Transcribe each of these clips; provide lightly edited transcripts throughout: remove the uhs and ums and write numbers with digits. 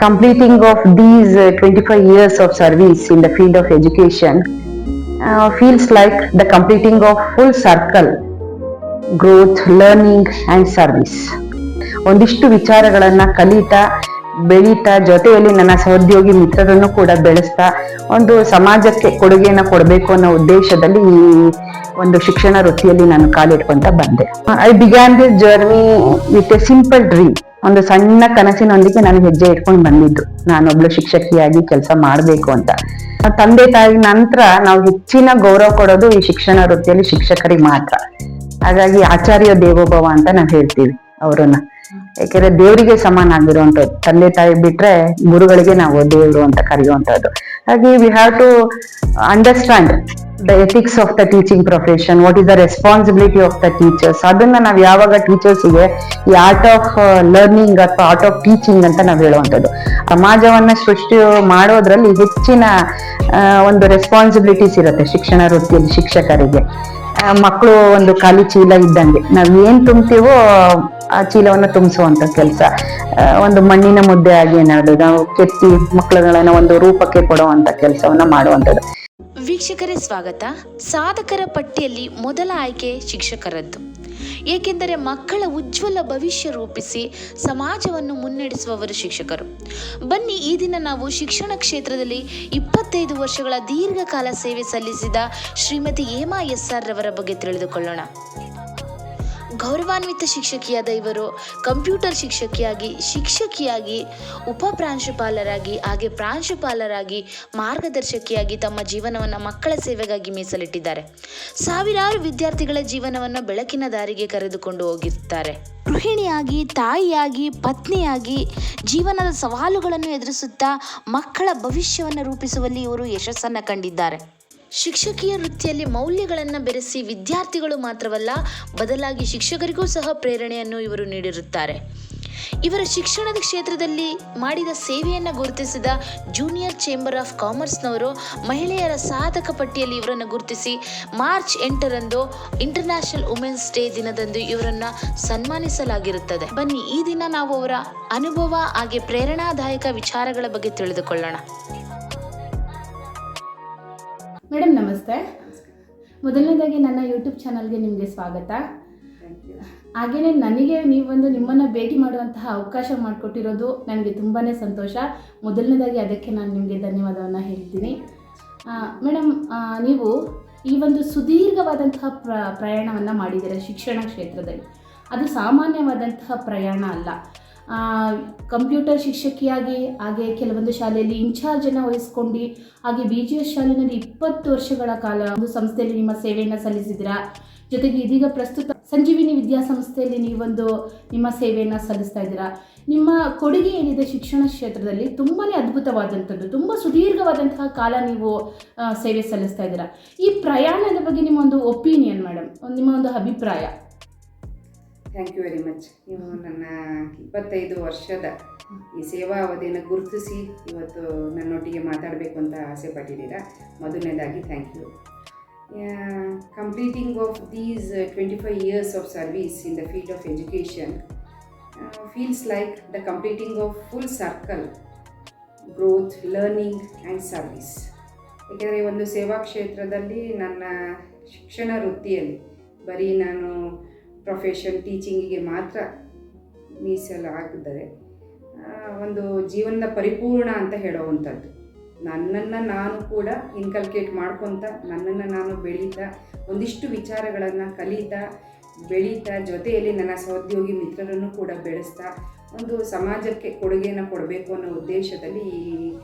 completing of these 25 years of service in the field of education feels like the completing of full circle growth, learning and service. ಒಂದಿಷ್ಟು ವಿಚಾರಗಳನ್ನ ಕಲಿತಾ ಬೆಳೀತಾ ಜೊತೆಯಲ್ಲಿ ನನ್ನ ಸಹೋದ್ಯೋಗಿ ಮಿತ್ರರನ್ನು ಕೂಡ ಬೆಳೆಸ್ತಾ ಒಂದು ಸಮಾಜಕ್ಕೆ ಕೊಡುಗೆಯನ್ನ ಕೊಡಬೇಕು ಅನ್ನೋ ಉದ್ದೇಶದಲ್ಲಿ ಈ ಒಂದು ಶಿಕ್ಷಣ ವೃತ್ತಿಯಲ್ಲಿ ನಾನು ಕಾಲಿಟ್ಕೊಂತ ಬಂದೆ. I began this journey with A simple dream. ಒಂದು ಸಣ್ಣ ಕನಸಿನೊಂದಿಗೆ ನಾನು ಹೆಜ್ಜೆ ಇಟ್ಕೊಂಡು ಬಂದಿದ್ದು, ನಾನೊಬ್ಳು ಶಿಕ್ಷಕಿಯಾಗಿ ಕೆಲಸ ಮಾಡಬೇಕು ಅಂತ. ತಂದೆ ತಾಯಿ ನಂತರ ನಾವು ಹೆಚ್ಚಿನ ಗೌರವ ಕೊಡೋದು ಈ ಶಿಕ್ಷಣ ವೃತ್ತಿಯಲ್ಲಿ ಶಿಕ್ಷಕರಿಗೆ ಮಾತ್ರ. ಹಾಗಾಗಿ ಆಚಾರ್ಯ ದೇವೋಭವ ಅಂತ ನಾವು ಹೇಳ್ತೀವಿ ಅವರನ್ನ. ಯಾಕೆಂದ್ರೆ ದೇವರಿಗೆ ಸಮಾನ ಆಗಿರುವಂತದ್ದು, ತಂದೆ ತಾಯಿ ಬಿಟ್ರೆ ಗುರುಗಳಿಗೆ ನಾವು ದೇವರು ಅಂತ ಕರೆಯುವಂತದ್ದು. ಹಾಗೆ we have to understand the ethics of the teaching profession, what is the responsibility of the teachers. ಅದನ್ನ ನಾವು ಯಾವಾಗ ಟೀಚರ್ಸ್ಗೆ ಈ ಆರ್ಟ್ ಆಫ್ ಲರ್ನಿಂಗ್ ಅಥವಾ ಆರ್ಟ್ ಆಫ್ ಟೀಚಿಂಗ್ ಅಂತ ನಾವು ಹೇಳುವಂಥದ್ದು. ಸಮಾಜವನ್ನ ಸೃಷ್ಟಿ ಮಾಡೋದ್ರಲ್ಲಿ ಹೆಚ್ಚಿನ ಒಂದು ರೆಸ್ಪಾನ್ಸಿಬಿಲಿಟೀಸ್ ಇರುತ್ತೆ ಶಿಕ್ಷಣ ವೃತ್ತಿಯಲ್ಲಿ ಶಿಕ್ಷಕರಿಗೆ. ಮಕ್ಕಳು ಒಂದು ಖಾಲಿ ಚೀಲ ಇದ್ದಂಗೆ, ನಾವ್ ಏನ್ ತುಂಬ್ತೀವೋ ಆ ಚೀಲವನ್ನ ತುಂಬಿಸುವಂತ ಕೆಲಸ. ಒಂದು ಮಣ್ಣಿನ ಮುದ್ದೆ ಆಗಿ ಏನಾದ್ರು ನಾವು ಕೆತ್ತಿ ಮಕ್ಕಳುಗಳನ್ನ ಒಂದು ರೂಪಕ್ಕೆ ಕೊಡುವಂತ ಕೆಲಸವನ್ನ ಮಾಡುವಂಥದ್ದು. ವೀಕ್ಷಕರೇ ಸ್ವಾಗತ. ಸಾಧಕರ ಪಟ್ಟಿಯಲ್ಲಿ ಮೊದಲ ಆಯ್ಕೆ ಶಿಕ್ಷಕರದ್ದು. ಏಕೆಂದರೆ ಮಕ್ಕಳ ಉಜ್ವಲ ಭವಿಷ್ಯ ರೂಪಿಸಿ ಸಮಾಜವನ್ನು ಮುನ್ನಡೆಸುವವರು ಶಿಕ್ಷಕರು. ಬನ್ನಿ, ಈ ದಿನ ನಾವು ಶಿಕ್ಷಣ ಕ್ಷೇತ್ರದಲ್ಲಿ 25 ವರ್ಷಗಳ ದೀರ್ಘಕಾಲ ಸೇವೆ ಸಲ್ಲಿಸಿದ ಶ್ರೀಮತಿ ಹೇಮಾ ಎಸ್.ಆರ್ ರವರ ಬಗ್ಗೆ ತಿಳಿದುಕೊಳ್ಳೋಣ. ಗೌರವಾನ್ವಿತ ಶಿಕ್ಷಕಿಯಾದ ಇವರು ಕಂಪ್ಯೂಟರ್ ಶಿಕ್ಷಕಿಯಾಗಿ ಉಪ ಪ್ರಾಂಶುಪಾಲರಾಗಿ ಹಾಗೆ ಪ್ರಾಂಶುಪಾಲರಾಗಿ ಮಾರ್ಗದರ್ಶಕಿಯಾಗಿ ತಮ್ಮ ಜೀವನವನ್ನು ಮಕ್ಕಳ ಸೇವೆಗಾಗಿ ಮೀಸಲಿಟ್ಟಿದ್ದಾರೆ. ಸಾವಿರಾರು ವಿದ್ಯಾರ್ಥಿಗಳ ಜೀವನವನ್ನು ಬೆಳಕಿನ ದಾರಿಗೆ ಕರೆದುಕೊಂಡು ಹೋಗಿರ್ತಾರೆ. ಗೃಹಿಣಿಯಾಗಿ, ತಾಯಿಯಾಗಿ, ಪತ್ನಿಯಾಗಿ ಜೀವನದ ಸವಾಲುಗಳನ್ನು ಎದುರಿಸುತ್ತಾ ಮಕ್ಕಳ ಭವಿಷ್ಯವನ್ನು ರೂಪಿಸುವಲ್ಲಿ ಇವರು ಯಶಸ್ಸನ್ನು ಕಂಡಿದ್ದಾರೆ. ಶಿಕ್ಷಕೀಯ ವೃತ್ತಿಯಲ್ಲಿ ಮೌಲ್ಯಗಳನ್ನು ಬೆರೆಸಿ ವಿದ್ಯಾರ್ಥಿಗಳು ಮಾತ್ರವಲ್ಲ, ಬದಲಾಗಿ ಶಿಕ್ಷಕರಿಗೂ ಸಹ ಪ್ರೇರಣೆಯನ್ನು ಇವರು ನೀಡಿರುತ್ತಾರೆ. ಇವರ ಶಿಕ್ಷಣದ ಕ್ಷೇತ್ರದಲ್ಲಿ ಮಾಡಿದ ಸೇವೆಯನ್ನು ಗುರುತಿಸಿದ ಜೂನಿಯರ್ ಚೇಂಬರ್ ಆಫ್ ಕಾಮರ್ಸ್ನವರು ಮಹಿಳೆಯರ ಸಾಧಕ ಪಟ್ಟಿಯಲ್ಲಿ ಇವರನ್ನು ಗುರುತಿಸಿ ಮಾರ್ಚ್ 8ರಂದು ಇಂಟರ್ನ್ಯಾಷನಲ್ ವುಮೆನ್ಸ್ ಡೇ ದಿನದಂದು ಇವರನ್ನು ಸನ್ಮಾನಿಸಲಾಗಿರುತ್ತದೆ. ಬನ್ನಿ, ಈ ದಿನ ನಾವು ಅವರ ಅನುಭವ ಹಾಗೆ ಪ್ರೇರಣಾದಾಯಕ ವಿಚಾರಗಳ ಬಗ್ಗೆ ತಿಳಿದುಕೊಳ್ಳೋಣ. ಮೇಡಮ್ ನಮಸ್ತೆ. ಮೊದಲನೇದಾಗಿ ನನ್ನ ಯೂಟ್ಯೂಬ್ ಚಾನಲ್ಗೆ ನಿಮಗೆ ಸ್ವಾಗತ. ಹಾಗೆಯೇ ನನಗೆ ನಿಮ್ಮನ್ನು ಭೇಟಿ ಮಾಡುವಂತಹ ಅವಕಾಶ ಮಾಡಿಕೊಟ್ಟಿರೋದು ನನಗೆ ತುಂಬಾ ಸಂತೋಷ. ಮೊದಲನೇದಾಗಿ ಅದಕ್ಕೆ ನಾನು ನಿಮಗೆ ಧನ್ಯವಾದವನ್ನು ಹೇಳ್ತೀನಿ. ಮೇಡಮ್, ನೀವು ಈ ಒಂದು ಸುದೀರ್ಘವಾದಂತಹ ಪ್ರಯಾಣವನ್ನು ಮಾಡಿದ್ದೀರ ಶಿಕ್ಷಣ ಕ್ಷೇತ್ರದಲ್ಲಿ. ಅದು ಸಾಮಾನ್ಯವಾದಂತಹ ಪ್ರಯಾಣ ಅಲ್ಲ. ಕಂಪ್ಯೂಟರ್ ಶಿಕ್ಷಕಿಯಾಗಿ, ಹಾಗೆ ಕೆಲವೊಂದು ಶಾಲೆಯಲ್ಲಿ ಇನ್ಚಾರ್ಜನ್ನು ವಹಿಸ್ಕೊಂಡು, ಹಾಗೆ BGS ಶಾಲೆಯಲ್ಲಿ 20 ವರ್ಷಗಳ ಕಾಲ ಒಂದು ಸಂಸ್ಥೆಯಲ್ಲಿ ನಿಮ್ಮ ಸೇವೆಯನ್ನು ಸಲ್ಲಿಸಿದ್ದೀರಾ. ಜೊತೆಗೆ ಇದೀಗ ಪ್ರಸ್ತುತ ಸಂಜೀವಿನಿ ವಿದ್ಯಾಸಂಸ್ಥೆಯಲ್ಲಿ ನೀವೊಂದು ನಿಮ್ಮ ಸೇವೆಯನ್ನು ಸಲ್ಲಿಸ್ತಾ ಇದ್ದೀರಾ. ನಿಮ್ಮ ಕೊಡುಗೆ ಏನಿದೆ ಶಿಕ್ಷಣ ಕ್ಷೇತ್ರದಲ್ಲಿ ತುಂಬಾ ಅದ್ಭುತವಾದಂಥದ್ದು. ತುಂಬ ಸುದೀರ್ಘವಾದಂತಹ ಕಾಲ ನೀವು ಸೇವೆ ಸಲ್ಲಿಸ್ತಾ ಇದ್ದೀರಾ. ಈ ಪ್ರಯಾಣದ ಬಗ್ಗೆ ನಿಮ್ಮ ಒಂದು ಒಪಿನಿಯನ್ ಮೇಡಮ್, ನಿಮ್ಮ ಒಂದು ಅಭಿಪ್ರಾಯ. Thank you very much. ನೀವು ನನ್ನ 25 ವರ್ಷದ ಈ ಸೇವಾ ಅವಧಿಯನ್ನು ಗುರುತಿಸಿ ಇವತ್ತು ನನ್ನೊಟ್ಟಿಗೆ ಮಾತಾಡಬೇಕು ಅಂತ ಆಸೆ ಪಟ್ಟಿದ್ದೀರಾ. ಮೊದಲನೇದಾಗಿ thank you. Completing of these 25 years of service in the field of education feels like the completing of full circle growth, learning and service. ಏಕೆಂದರೆ ಒಂದು ಸೇವಾ ಕ್ಷೇತ್ರದಲ್ಲಿ ನನ್ನ ಶಿಕ್ಷಣ ವೃತ್ತಿಯಲ್ಲಿ ಬರೀ ನಾನು ಪ್ರೊಫೆಷನ್ ಟೀಚಿಂಗಿಗೆ ಮಾತ್ರ ಮೀಸಲಾಗಿದ್ದರೆ ಒಂದು ಜೀವನದ ಪರಿಪೂರ್ಣ ಅಂತ ಹೇಳುವಂಥದ್ದು. ನನ್ನನ್ನು ನಾನು ಕೂಡ ಇನ್ಕಲ್ಕೇಟ್ ಮಾಡ್ಕೊತ, ನನ್ನನ್ನು ನಾನು ಬೆಳೀತಾ, ಒಂದಿಷ್ಟು ವಿಚಾರಗಳನ್ನು ಕಲಿತಾ ಬೆಳೀತಾ, ಜೊತೆಯಲ್ಲಿ ನನ್ನ ಸಹೋದ್ಯೋಗಿ ಮಿತ್ರರನ್ನು ಕೂಡ ಬೆಳೆಸ್ತಾ ಒಂದು ಸಮಾಜಕ್ಕೆ ಕೊಡುಗೆಯನ್ನು ಕೊಡಬೇಕು ಅನ್ನೋ ಉದ್ದೇಶದಲ್ಲಿ ಈ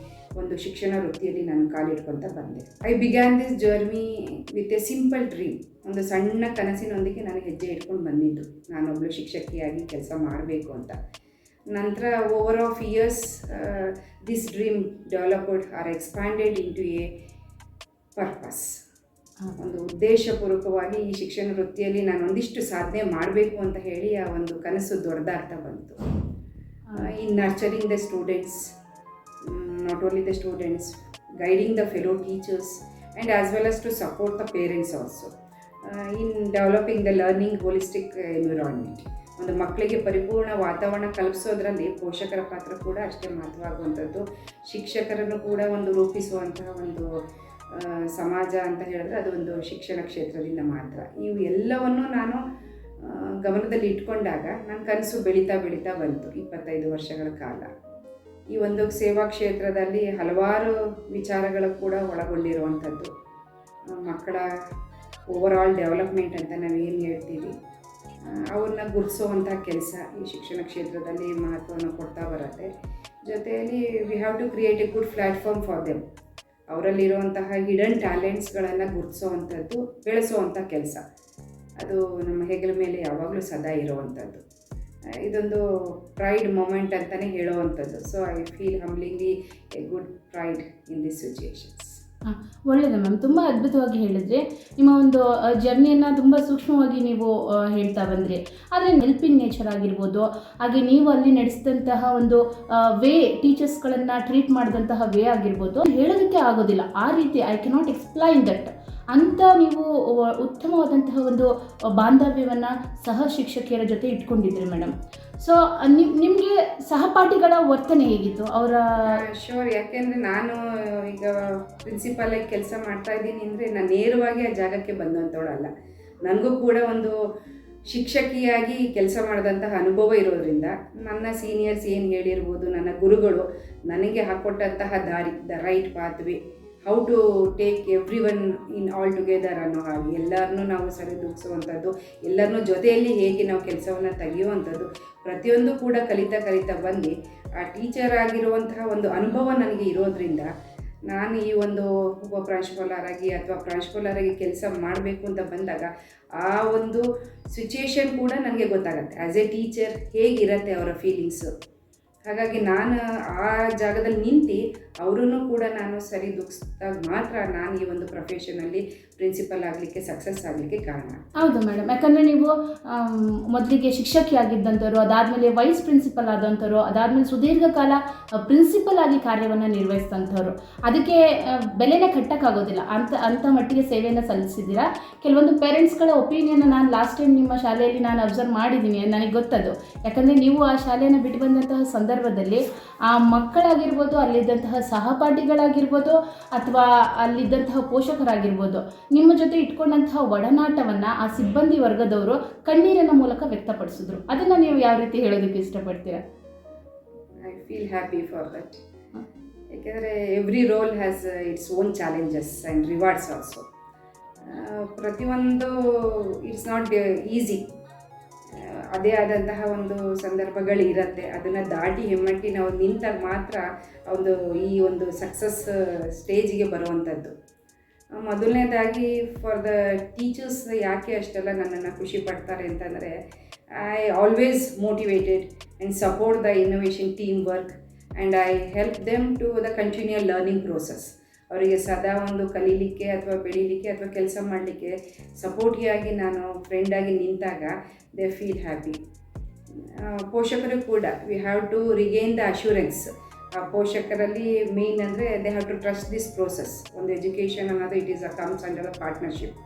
ಒಂದು ಶಿಕ್ಷಣ ವೃತ್ತಿಯಲ್ಲಿ ನಾನು ಕಾಲಿಟ್ಕೊತ ಬಂದೆ. I began this journey with A simple dream. ಒಂದು ಸಣ್ಣ ಕನಸಿನೊಂದಿಗೆ ನಾನು ಹೆಜ್ಜೆ ಇಟ್ಕೊಂಡು ಬಂದಿದ್ದು, ನಾನೊಬ್ಳು ಶಿಕ್ಷಕಿಯಾಗಿ ಕೆಲಸ ಮಾಡಬೇಕು ಅಂತ. ನಂತರ over of years this dream developed or expanded into a purpose. ಒಂದು ಉದ್ದೇಶಪೂರ್ವಕವಾಗಿ ಈ ಶಿಕ್ಷಣ ವೃತ್ತಿಯಲ್ಲಿ ನಾನು ಒಂದಿಷ್ಟು ಸಾಧನೆ ಮಾಡಬೇಕು ಅಂತ ಹೇಳಿ ಆ ಒಂದು ಕನಸು ದೊಡ್ಡದಾಗ್ತಾ ಬಂತು. In nurturing the students, not only the students, guiding the fellow teachers and as well as to support the parents also in developing the learning holistic environment. ಒಂದು ಮಕ್ಕಳಿಗೆ ಪರಿಪೂರ್ಣ ವಾತಾವರಣ ಕಲ್ಪಿಸೋದ್ರಲ್ಲಿ ಪೋಷಕರ ಪಾತ್ರ ಕೂಡ ಅಷ್ಟೇ ಮಹತ್ವವಾಗುವಂಥದ್ದು. ಶಿಕ್ಷಕರನ್ನು ಕೂಡ ಒಂದು ರೂಪಿಸುವಂತಹ ಒಂದು ಸಮಾಜ ಅಂತ ಹೇಳಿದ್ರೆ ಅದು ಒಂದು ಶಿಕ್ಷಣ ಕ್ಷೇತ್ರದಿಂದ ಮಾತ್ರ. ಇವು ಎಲ್ಲವನ್ನು ನಾನು ಗಮನದಲ್ಲಿ ಇಟ್ಕೊಂಡಾಗ ನನ್ನ ಕನಸು ಬೆಳೀತಾ ಬಂತು 25 ವರ್ಷಗಳ ಕಾಲ. ಈ ಒಂದು ಸೇವಾ ಕ್ಷೇತ್ರದಲ್ಲಿ ಹಲವಾರು ವಿಚಾರಗಳು ಕೂಡ ಒಳಗೊಂಡಿರುವಂಥದ್ದು. ಮಕ್ಕಳ ಓವರಾಲ್ ಡೆವಲಪ್ಮೆಂಟ್ ಅಂತ ನಾವೇನು ಹೇಳ್ತೀವಿ, ಅವ್ರನ್ನ ಗುರುತಿಸುವಂಥ ಕೆಲಸ ಈ ಶಿಕ್ಷಣ ಕ್ಷೇತ್ರದಲ್ಲಿ ಮಹತ್ವವನ್ನು ಕೊಡ್ತಾ ಬರುತ್ತೆ. ಜೊತೆಯಲ್ಲಿ we have to create a good platform for them. ಅವರಲ್ಲಿರುವಂತಹ ಹಿಡನ್ ಟ್ಯಾಲೆಂಟ್ಸ್ಗಳನ್ನು ಗುರುತಿಸುವಂಥದ್ದು, ಬೆಳೆಸುವಂಥ ಕೆಲಸ ಅದು ನಮ್ಮ ಹೆಗಲ ಮೇಲೆ ಯಾವಾಗಲೂ ಸದಾ ಇರುವಂಥದ್ದು. ಇದೊಂದು ಪ್ರೈಡ್ ಮೂಮೆಂಟ್ ಅಂತಲೇ ಹೇಳುವಂಥದ್ದು. So I feel humblingly a good pride in this situations. ಒಳ್ಳೆಯದು ಮ್ಯಾಮ್, ತುಂಬ ಅದ್ಭುತವಾಗಿ ಹೇಳಿದ್ರಿ. ನಿಮ್ಮ ಒಂದು ಜರ್ನಿಯನ್ನು ತುಂಬ ಸೂಕ್ಷ್ಮವಾಗಿ ನೀವು ಹೇಳ್ತಾ ಬಂದ್ರಿ. ಆದರೆ ಹೆಲ್ಪಿಂಗ್ ನೇಚರ್ ಆಗಿರ್ಬೋದು, ಹಾಗೆ ನೀವು ಅಲ್ಲಿ ನಡೆಸಿದಂತಹ ಒಂದು ವೇ, ಟೀಚರ್ಸ್ಗಳನ್ನು ಟ್ರೀಟ್ ಮಾಡಿದಂತಹ ವೇ ಆಗಿರ್ಬೋದು, ಹೇಳೋದಕ್ಕೆ ಆಗೋದಿಲ್ಲ. ಆ ರೀತಿ ಐ ಕೆನಾಟ್ ಎಕ್ಸ್ಪ್ಲೈನ್ ದಟ್ ಅಂತ ನೀವು ಉತ್ತಮವಾದಂತಹ ಒಂದು ಬಾಂಧವ್ಯವನ್ನು ಸಹ ಶಿಕ್ಷಕಿಯರ ಜೊತೆ ಇಟ್ಕೊಂಡಿದ್ರಿ ಮೇಡಮ್. ಸೊ ನಿಮಗೆ ಸಹಪಾಠಿಗಳ ವರ್ತನೆ ಹೇಗಿತ್ತು ಅವರ? ಶೋರ್, ಯಾಕೆಂದರೆ ನಾನು ಈಗ ಪ್ರಿನ್ಸಿಪಾಲಾಗಿ ಕೆಲಸ ಮಾಡ್ತಾ ಇದ್ದೀನಿ ಅಂದರೆ ನಾನು ನೇರವಾಗಿ ಆ ಜಾಗಕ್ಕೆ ಬಂದಂಥವಳಲ್ಲ. ನನಗೂ ಕೂಡ ಒಂದು ಶಿಕ್ಷಕಿಯಾಗಿ ಕೆಲಸ ಮಾಡಿದಂತಹ ಅನುಭವ ಇರೋದ್ರಿಂದ ನನ್ನ ಸೀನಿಯರ್ಸ್ ಏನು ಹೇಳಿರ್ಬೋದು, ನನ್ನ ಗುರುಗಳು ನನಗೆ ಹಾಕ್ಕೊಟ್ಟಂತಹ ದಾರಿ, the right pathway, how to take every one in all together ಅನ್ನೋ ಹಾಗೆ ಎಲ್ಲರನ್ನೂ ನಾವು ಸರಿದೂಗಿಸುವಂಥದ್ದು, ಎಲ್ಲರನ್ನೂ ಜೊತೆಯಲ್ಲಿ ಹೇಗೆ ನಾವು ಕೆಲಸವನ್ನು ತೆಗೆಯುವಂಥದ್ದು, ಪ್ರತಿಯೊಂದು ಕೂಡ ಕಲಿತಾ ಬಂದು ಆ ಟೀಚರ್ ಆಗಿರುವಂತಹ ಒಂದು ಅನುಭವ ನನಗೆ ಇರೋದ್ರಿಂದ ನಾನು ಈ ಒಂದು ಒಬ್ಬ ಪ್ರಾಂಶುಪಾಲರಾಗಿ ಅಥವಾ ಪ್ರಾಂಶುಪಾಲರಾಗಿ ಕೆಲಸ ಮಾಡಬೇಕು ಅಂತ ಬಂದಾಗ ಆ ಒಂದು ಸಿಚುಯೇಷನ್ ಕೂಡ ನನಗೆ ಗೊತ್ತಾಗುತ್ತೆ. ಆ್ಯಸ್ ಎ ಟೀಚರ್ ಹೇಗಿರುತ್ತೆ ಅವರ ಫೀಲಿಂಗ್ಸು. ಹಾಗಾಗಿ ನಾನು ಆ ಜಾಗದಲ್ಲಿ ನಿಂತು ಅವರನ್ನು ಕೂಡ ನಾನು ಸರಿದೂಗಿಸಿದಾಗ ಮಾತ್ರ ನಾನು ಈ ಒಂದು ಪ್ರೊಫೆಷನಲ್ಲಿ ಪ್ರಿನ್ಸಿಪಲ್ ಆಗಲಿಕ್ಕೆ, ಸಕ್ಸಸ್ ಆಗಲಿಕ್ಕೆ ಕಾರಣ. ಹೌದು ಮೇಡಮ್, ಯಾಕಂದರೆ ನೀವು ಮೊದಲಿಗೆ ಶಿಕ್ಷಕಿ ಆಗಿದ್ದಂಥವ್ರು, ಅದಾದಮೇಲೆ ವೈಸ್ ಪ್ರಿನ್ಸಿಪಲ್ ಆದಂಥವ್ರು, ಅದಾದಮೇಲೆ ಸುದೀರ್ಘ ಕಾಲ ಪ್ರಿನ್ಸಿಪಲ್ ಆಗಿ ಕಾರ್ಯವನ್ನು ನಿರ್ವಹಿಸಿದಂಥವ್ರು. ಅದಕ್ಕೆ ಬೆಲೆನೇ ಕಟ್ಟೋಕ್ಕಾಗೋದಿಲ್ಲ, ಅಂಥ ಮಟ್ಟಿಗೆ ಸೇವೆಯನ್ನು ಸಲ್ಲಿಸಿದ್ದೀರಾ. ಕೆಲವೊಂದು ಪೇರೆಂಟ್ಸ್ಗಳ ಒಪಿನಿಯನ್ ನಾನು ಲಾಸ್ಟ್ ಟೈಮ್ ನಿಮ್ಮ ಶಾಲೆಯಲ್ಲಿ ನಾನು ಅಬ್ಸರ್ವ್ ಮಾಡಿದ್ದೀನಿ, ನನಗೆ ಗೊತ್ತದು. ಯಾಕಂದರೆ ನೀವು ಆ ಶಾಲೆಯನ್ನು ಬಿಟ್ಟು ಬಂದಂತಹ ಸಂದರ್ಭದಲ್ಲಿ ಆ ಮಕ್ಕಳಾಗಿರ್ಬೋದು, ಅಲ್ಲಿದ್ದಂತಹ ಸಹಪಾಠಿಗಳಾಗಿರ್ಬೋದು, ಅಥವಾ ಅಲ್ಲಿದ್ದಂತಹ ಪೋಷಕರಾಗಿರ್ಬೋದು, ನಿಮ್ಮ ಜೊತೆ ಇಟ್ಕೊಂಡಂತಹ ಒಡನಾಟವನ್ನು ಆ ಸಿಬ್ಬಂದಿ ವರ್ಗದವರು ಕಣ್ಣೀರಿನ ಮೂಲಕ ವ್ಯಕ್ತಪಡಿಸಿದ್ರು. ಅದನ್ನು ನೀವು ಯಾವ ರೀತಿ ಹೇಳೋದಕ್ಕೆ ಇಷ್ಟಪಡ್ತೀರಾ? I feel happy for that. ಯಾಕೆಂದರೆ every role has its own challenges and rewards also. ಪ್ರತಿಯೊಂದು ಇಟ್ಸ್ ನಾಟ್ ಈಸಿ. ಅದೇ ಆದಂತಹ ಒಂದು ಸಂದರ್ಭಗಳು ಇರುತ್ತೆ. ಅದನ್ನು ದಾಟಿ ಹೆಮ್ಮಟ್ಟಿ ನಾವು ನಿಂತಾಗ ಮಾತ್ರ ಒಂದು ಈ ಒಂದು ಸಕ್ಸಸ್ ಸ್ಟೇಜಿಗೆ ಬರುವಂಥದ್ದು. ಮೊದಲನೇದಾಗಿ ಫಾರ್ ದ ಟೀಚರ್ಸ್ ಯಾಕೆ ಅಷ್ಟೆಲ್ಲ ನನ್ನನ್ನು ಖುಷಿ ಪಡ್ತಾರೆ ಅಂತಂದರೆ, I always motivated and support the innovation team work and I help them to the continual learning process. ಅವರಿಗೆ ಸದಾ ಒಂದು ಕಲೀಲಿಕ್ಕೆ ಅಥವಾ ಬೆಳೀಲಿಕ್ಕೆ ಅಥವಾ ಕೆಲಸ ಮಾಡಲಿಕ್ಕೆ ಸಪೋರ್ಟಿಯಾಗಿ ನಾನು ಫ್ರೆಂಡಾಗಿ ನಿಂತಾಗ ದೇ ಫೀಲ್ ಹ್ಯಾಪಿ. ಪೋಷಕರು ಕೂಡ we have to regain the assurance. ಆ ಪೋಷಕರಲ್ಲಿ ಮೇನ್ ಅಂದರೆ they have to trust this process. ಒಂದು ಎಜುಕೇಷನ್ ಅನ್ನೋದು it is a comes under a partnership.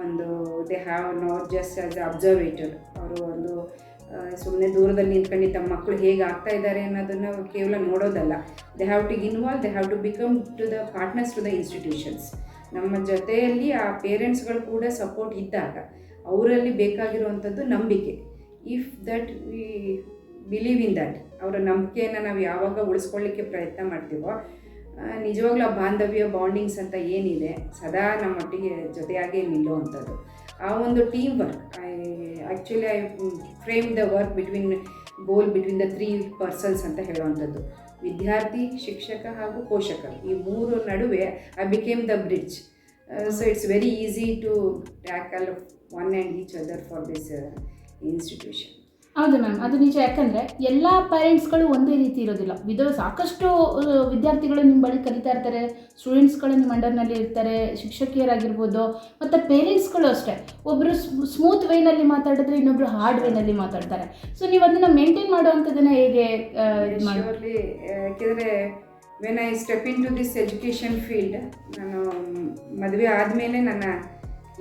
ಒಂದು they have not just as a observator. ಅವರು ಒಂದು ಸುಮ್ಮನೆ ದೂರದಲ್ಲಿ ನಿಂತ್ಕೊಂಡು ತಮ್ಮ ಮಕ್ಕಳು ಹೇಗೆ ಆಗ್ತಾ ಇದ್ದಾರೆ ಅನ್ನೋದನ್ನು ಕೇವಲ ನೋಡೋದಲ್ಲ. They have to involve, they have to become to the partners to the institutions. ನಮ್ಮ ಜೊತೆಯಲ್ಲಿ ಆ ಪೇರೆಂಟ್ಸ್ಗಳು ಕೂಡ ಸಪೋರ್ಟ್ ಇದ್ದಾಗ ಅವರಲ್ಲಿ ಬೇಕಾಗಿರುವಂಥದ್ದು ನಂಬಿಕೆ. If that we believe in that, ಅವರ ನಂಬಿಕೆಯನ್ನು ನಾವು ಯಾವಾಗ ಉಳಿಸ್ಕೊಳ್ಳಿಕ್ಕೆ ಪ್ರಯತ್ನ ಮಾಡ್ತೀವೋ, ನಿಜವಾಗ್ಲೂ ಆ ಬಾಂಧವ್ಯ ಬಾಂಡಿಂಗ್ಸ್ ಅಂತ ಏನಿದೆ ಸದಾ ನಮ್ಮೊಟ್ಟಿಗೆ ಜೊತೆಯಾಗೇ ನಿಲ್ಲುವಂಥದ್ದು. ಆ ಒಂದು team work, I frame the work between the 3 persons ಅಂತ ಹೇಳುವಂಥದ್ದು. ವಿದ್ಯಾರ್ಥಿ, ಶಿಕ್ಷಕ ಹಾಗೂ ಪೋಷಕರು, ಈ 3 ನಡುವೆ I became the bridge. So it's very easy to tackle one and each other for this institution. ಹೌದು ಮ್ಯಾಮ್, ಅದು ನಿಜ. ಯಾಕಂದರೆ ಎಲ್ಲ ಪೇರೆಂಟ್ಸ್ಗಳು ಒಂದೇ ರೀತಿ ಇರೋದಿಲ್ಲ. ಸಾಕಷ್ಟು ವಿದ್ಯಾರ್ಥಿಗಳು ನಿಮ್ಮ ಬಳಿ ಕಲಿತಾ ಇರ್ತಾರೆ, ಸ್ಟೂಡೆಂಟ್ಸ್ಗಳು ನಿಮ್ಮ ಅಂಡರ್ನಲ್ಲಿ ಇರ್ತಾರೆ, ಶಿಕ್ಷಕಿಯರಾಗಿರ್ಬೋದು, ಮತ್ತು ಪೇರೆಂಟ್ಸ್ಗಳು ಅಷ್ಟೇ. ಒಬ್ಬರು ಸ್ಮೂತ್ ವೇನಲ್ಲಿ ಮಾತಾಡಿದ್ರೆ ಇನ್ನೊಬ್ಬರು ಹಾರ್ಡ್ ವೇನಲ್ಲಿ ಮಾತಾಡ್ತಾರೆ. ಸೊ ನೀವು ಅದನ್ನು ಮೇಂಟೈನ್ ಮಾಡುವಂಥದ್ದನ್ನು ಹೇಗೆ ಶ್ಯೂರ್ಲಿ. ಯಾಕೆಂದರೆ when I step in to this education field, ನಾನು ಮದುವೆ ಆದಮೇಲೆ ನನ್ನ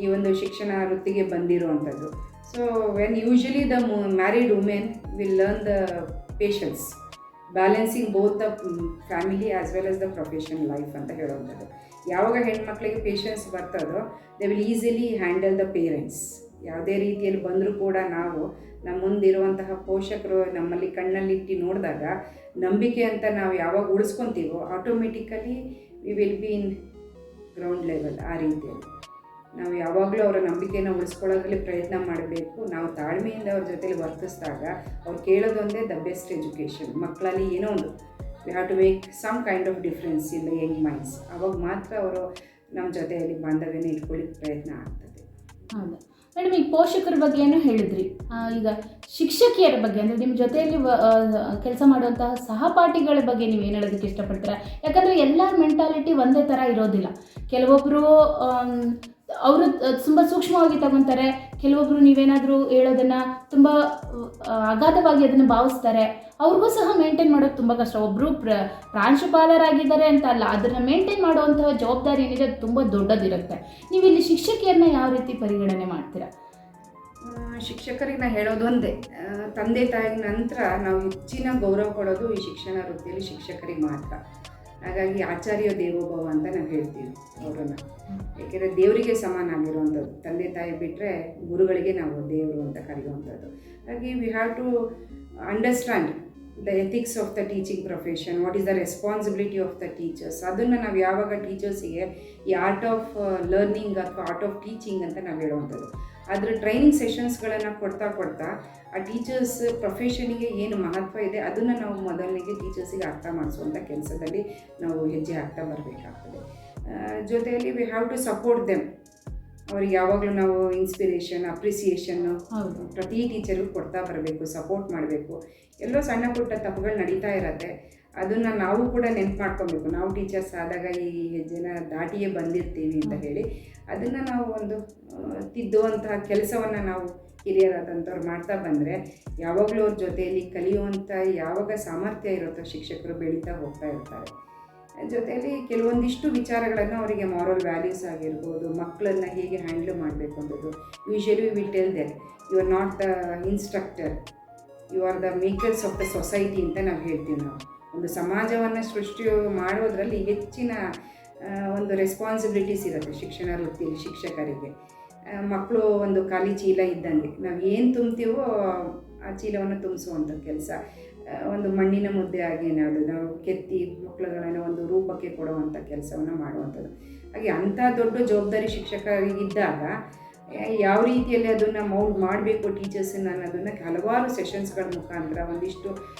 ಈ ಒಂದು ಶಿಕ್ಷಣ ವೃತ್ತಿಗೆ ಬಂದಿರುವಂಥದ್ದು. So when usually the married women will learn the patience, balancing both the family as well as the profession life ಅಂತ ಹೇಳುವಂಥದ್ದು. ಯಾವಾಗ ಹೆಣ್ಮಕ್ಳಿಗೆ ಪೇಷನ್ಸ್ ಬರ್ತದೋ they will easily handle the parents. ಯಾವುದೇ ರೀತಿಯಲ್ಲಿ ಬಂದರೂ ಕೂಡ ನಾವು ನಮ್ಮ ಮುಂದಿರುವಂತಹ ಪೋಷಕರು ನಮ್ಮಲ್ಲಿ ಕಣ್ಣಲ್ಲಿಟ್ಟು ನೋಡಿದಾಗ ನಂಬಿಕೆ ಅಂತ ನಾವು ಯಾವಾಗ ಉಳಿಸ್ಕೊತೀವೋ automatically we will be in ground level. ಆ ರೀತಿಯಲ್ಲಿ ನಾವು ಯಾವಾಗಲೂ ಅವರ ನಂಬಿಕೆನ ಉಳಿಸ್ಕೊಳ್ಳೋದ್ರಲ್ಲಿ ಪ್ರಯತ್ನ ಮಾಡಬೇಕು. ನಾವು ತಾಳ್ಮೆಯಿಂದ ಅವ್ರ ಜೊತೆಲಿ ವರ್ತಿಸಿದಾಗ ಅವ್ರು ಕೇಳೋದೊಂದೇ ದ ಬೆಸ್ಟ್ ಎಜುಕೇಷನ್. ಮಕ್ಕಳಲ್ಲಿ ಏನೋ ಒಂದು we have to make some kind of difference in the young minds. ಅವಾಗ ಮಾತ್ರ ಅವರು ನಮ್ಮ ಜೊತೆಯಲ್ಲಿ ಬಾಂಧವ್ಯನ ಇಟ್ಕೊಳ್ಳಿಕ್ಕೆ ಪ್ರಯತ್ನ ಆಗ್ತದೆ. ಹೌದಾ ಮೇಡಮ್, ಈಗ ಪೋಷಕರ ಬಗ್ಗೆ ಏನೋ ಹೇಳಿದ್ರಿ, ಈಗ ಶಿಕ್ಷಕಿಯರ ಬಗ್ಗೆ ಅಂದರೆ ನಿಮ್ಮ ಜೊತೆಯಲ್ಲಿ ಕೆಲಸ ಮಾಡುವಂತಹ ಸಹಪಾಠಿಗಳ ಬಗ್ಗೆ ನೀವು ಏನು ಹೇಳೋದಕ್ಕೆ ಇಷ್ಟಪಡ್ತೀರಾ? ಯಾಕಂದರೆ ಎಲ್ಲರ ಮೆಂಟಾಲಿಟಿ ಒಂದೇ ಥರ ಇರೋದಿಲ್ಲ. ಕೆಲವೊಬ್ಬರು ಅವರು ತುಂಬ ಸೂಕ್ಷ್ಮವಾಗಿ ತಗೊತಾರೆ, ಕೆಲವೊಬ್ಬರು ನೀವೇನಾದರೂ ಹೇಳೋದನ್ನು ತುಂಬ ಅಗಾಧವಾಗಿ ಅದನ್ನು ಭಾವಿಸ್ತಾರೆ. ಅವ್ರಿಗೂ ಸಹ ಮೇಂಟೈನ್ ಮಾಡೋದು ತುಂಬ ಕಷ್ಟ. ಒಬ್ಬರು ಪ್ರಾಂಶುಪಾಲರಾಗಿದ್ದಾರೆ ಅಂತ ಅಲ್ಲ, ಅದನ್ನು ಮೇಂಟೈನ್ ಮಾಡುವಂತಹ ಜವಾಬ್ದಾರಿ ಏನಿದೆ ಅದು ತುಂಬ ದೊಡ್ಡದಿರುತ್ತೆ. ನೀವು ಇಲ್ಲಿ ಶಿಕ್ಷಕಿಯರನ್ನ ಯಾವ ರೀತಿ ಪರಿಗಣನೆ ಮಾಡ್ತೀರಾ? ಶಿಕ್ಷಕರಿಗೆ ನಾನು ಹೇಳೋದು ಒಂದೇ, ತಂದೆ ತಾಯಿಗೆ ನಂತರ ನಾವು ಹೆಚ್ಚಿನ ಗೌರವ ಕೊಡೋದು ಈ ಶಿಕ್ಷಣ ವೃತ್ತಿಯಲ್ಲಿ ಶಿಕ್ಷಕರಿಗೆ ಮಾತ್ರ. ಹಾಗಾಗಿ ಆಚಾರ್ಯ ದೇವೋಭವ ಅಂತ ನಾವು ಹೇಳ್ತೀವಿ ಅವರನ್ನು. ಏಕೆಂದರೆ ದೇವರಿಗೆ ಸಮಾನ ಆಗಿರುವಂಥದ್ದು. ತಂದೆ ತಾಯಿ ಬಿಟ್ಟರೆ ಗುರುಗಳಿಗೆ ನಾವು ದೇವರು ಅಂತ ಕರೆಯುವಂಥದ್ದು. ಹಾಗೆ we have to understand the ethics of the teaching profession, what is the responsibility of the teachers. ಅದನ್ನು ನಾವು ಯಾವಾಗ ಟೀಚರ್ಸಿಗೆ ಈ ಆರ್ಟ್ ಆಫ್ ಲರ್ನಿಂಗ್ ಅಥವಾ ಆರ್ಟ್ ಆಫ್ ಟೀಚಿಂಗ್ ಅಂತ ನಾವು ಹೇಳುವಂಥದ್ದು. ಅದರ ಟ್ರೈನಿಂಗ್ ಸೆಷನ್ಸ್ಗಳನ್ನು ಕೊಡ್ತಾ ಆ ಟೀಚರ್ಸ್ ಪ್ರೊಫೆಷನಿಗೆ ಏನು ಮಹತ್ವ ಇದೆ ಅದನ್ನು ನಾವು ಮೊದಲನಿಗೆ ಟೀಚರ್ಸಿಗೆ ಅರ್ಥ ಮಾಡಿಸುವಂಥ ಕೆಲಸದಲ್ಲಿ ನಾವು ಹೆಜ್ಜೆ ಹಾಕ್ತಾ ಬರಬೇಕಾಗ್ತದೆ. ಜೊತೆಯಲ್ಲಿ we have to support them. ಅವ್ರಿಗೆ ಯಾವಾಗಲೂ ನಾವು ಇನ್ಸ್ಪಿರೇಷನ್, ಅಪ್ರಿಸಿಯೇಷನ್ನು ಪ್ರತಿ ಟೀಚರ್ಗೂ ಕೊಡ್ತಾ ಬರಬೇಕು, ಸಪೋರ್ಟ್ ಮಾಡಬೇಕು. ಎಲ್ಲೋ ಸಣ್ಣ ಪುಟ್ಟ ತಪ್ಪುಗಳು ನಡೀತಾ ಇರತ್ತೆ, ಅದನ್ನು ನಾವು ಕೂಡ ನೆನ್ಪು ಮಾಡ್ಕೊಬೇಕು. ನಾವು ಟೀಚರ್ಸ್ ಆದಾಗ ಈ ಹೆಜ್ಜೆನ ದಾಟಿಯೇ ಬಂದಿರ್ತೀವಿ ಅಂತ ಹೇಳಿ ಅದನ್ನು ನಾವು ಒಂದು ತಿದ್ದುವಂತಹ ಕೆಲಸವನ್ನು ನಾವು ಹಿರಿಯರಾದಂಥವ್ರು ಮಾಡ್ತಾ ಬಂದರೆ ಯಾವಾಗಲೂ ಅವ್ರ ಜೊತೆಯಲ್ಲಿ ಕಲಿಯುವಂಥ ಯಾವಾಗ ಸಾಮರ್ಥ್ಯ ಇರುತ್ತೋ ಶಿಕ್ಷಕರು ಬೆಳೀತಾ ಹೋಗ್ತಾ ಇರ್ತಾರೆ. ಜೊತೆಯಲ್ಲಿ ಕೆಲವೊಂದಿಷ್ಟು ವಿಚಾರಗಳನ್ನು ಅವರಿಗೆ ಮಾರಲ್ ವ್ಯಾಲ್ಯೂಸ್ ಆಗಿರ್ಬೋದು, ಮಕ್ಕಳನ್ನು ಹೇಗೆ ಹ್ಯಾಂಡಲ್ ಮಾಡಬೇಕು ಅನ್ನೋದು. Usually will tell that you are not the instructor, you are the makers of the society ಅಂತ ನಾವು ಹೇಳ್ತೀವಿ. ನಾವು ಒಂದು ಸಮಾಜವನ್ನು ಸೃಷ್ಟಿ ಮಾಡೋದರಲ್ಲಿ ಹೆಚ್ಚಿನ ಒಂದು ರೆಸ್ಪಾನ್ಸಿಬಿಲಿಟೀಸ್ ಇರುತ್ತೆ ಶಿಕ್ಷಣ ವೃತ್ತಿಯಲ್ಲಿ ಶಿಕ್ಷಕರಿಗೆ. ಮಕ್ಕಳು ಒಂದು ಖಾಲಿ ಚೀಲ ಇದ್ದಂಗೆ, ನಾವು ಏನು ತುಂಬ್ತೀವೋ ಆ ಚೀಲವನ್ನು ತುಂಬಿಸುವಂಥ ಕೆಲಸ. ಒಂದು ಮಣ್ಣಿನ ಮುದ್ದೆ ಆಗಿ ನಾವು ಕೆತ್ತಿ ಮಕ್ಕಳುಗಳನ್ನು ಒಂದು ರೂಪಕ್ಕೆ ಕೊಡುವಂಥ ಕೆಲಸವನ್ನು ಮಾಡುವಂಥದ್ದು. ಹಾಗೆ ಅಂಥ ದೊಡ್ಡ ಜವಾಬ್ದಾರಿ ಶಿಕ್ಷಕರಿಗಿದ್ದಾಗ ಯಾವ ರೀತಿಯಲ್ಲಿ ಅದನ್ನು ಮೌಲ್ಡ್ ಮಾಡಬೇಕು ಟೀಚರ್ಸನ್ನು ಅನ್ನೋದನ್ನು ಹಲವಾರು ಸೆಷನ್ಸ್ಗಳ ಮುಖಾಂತರ ಒಂದಿಷ್ಟು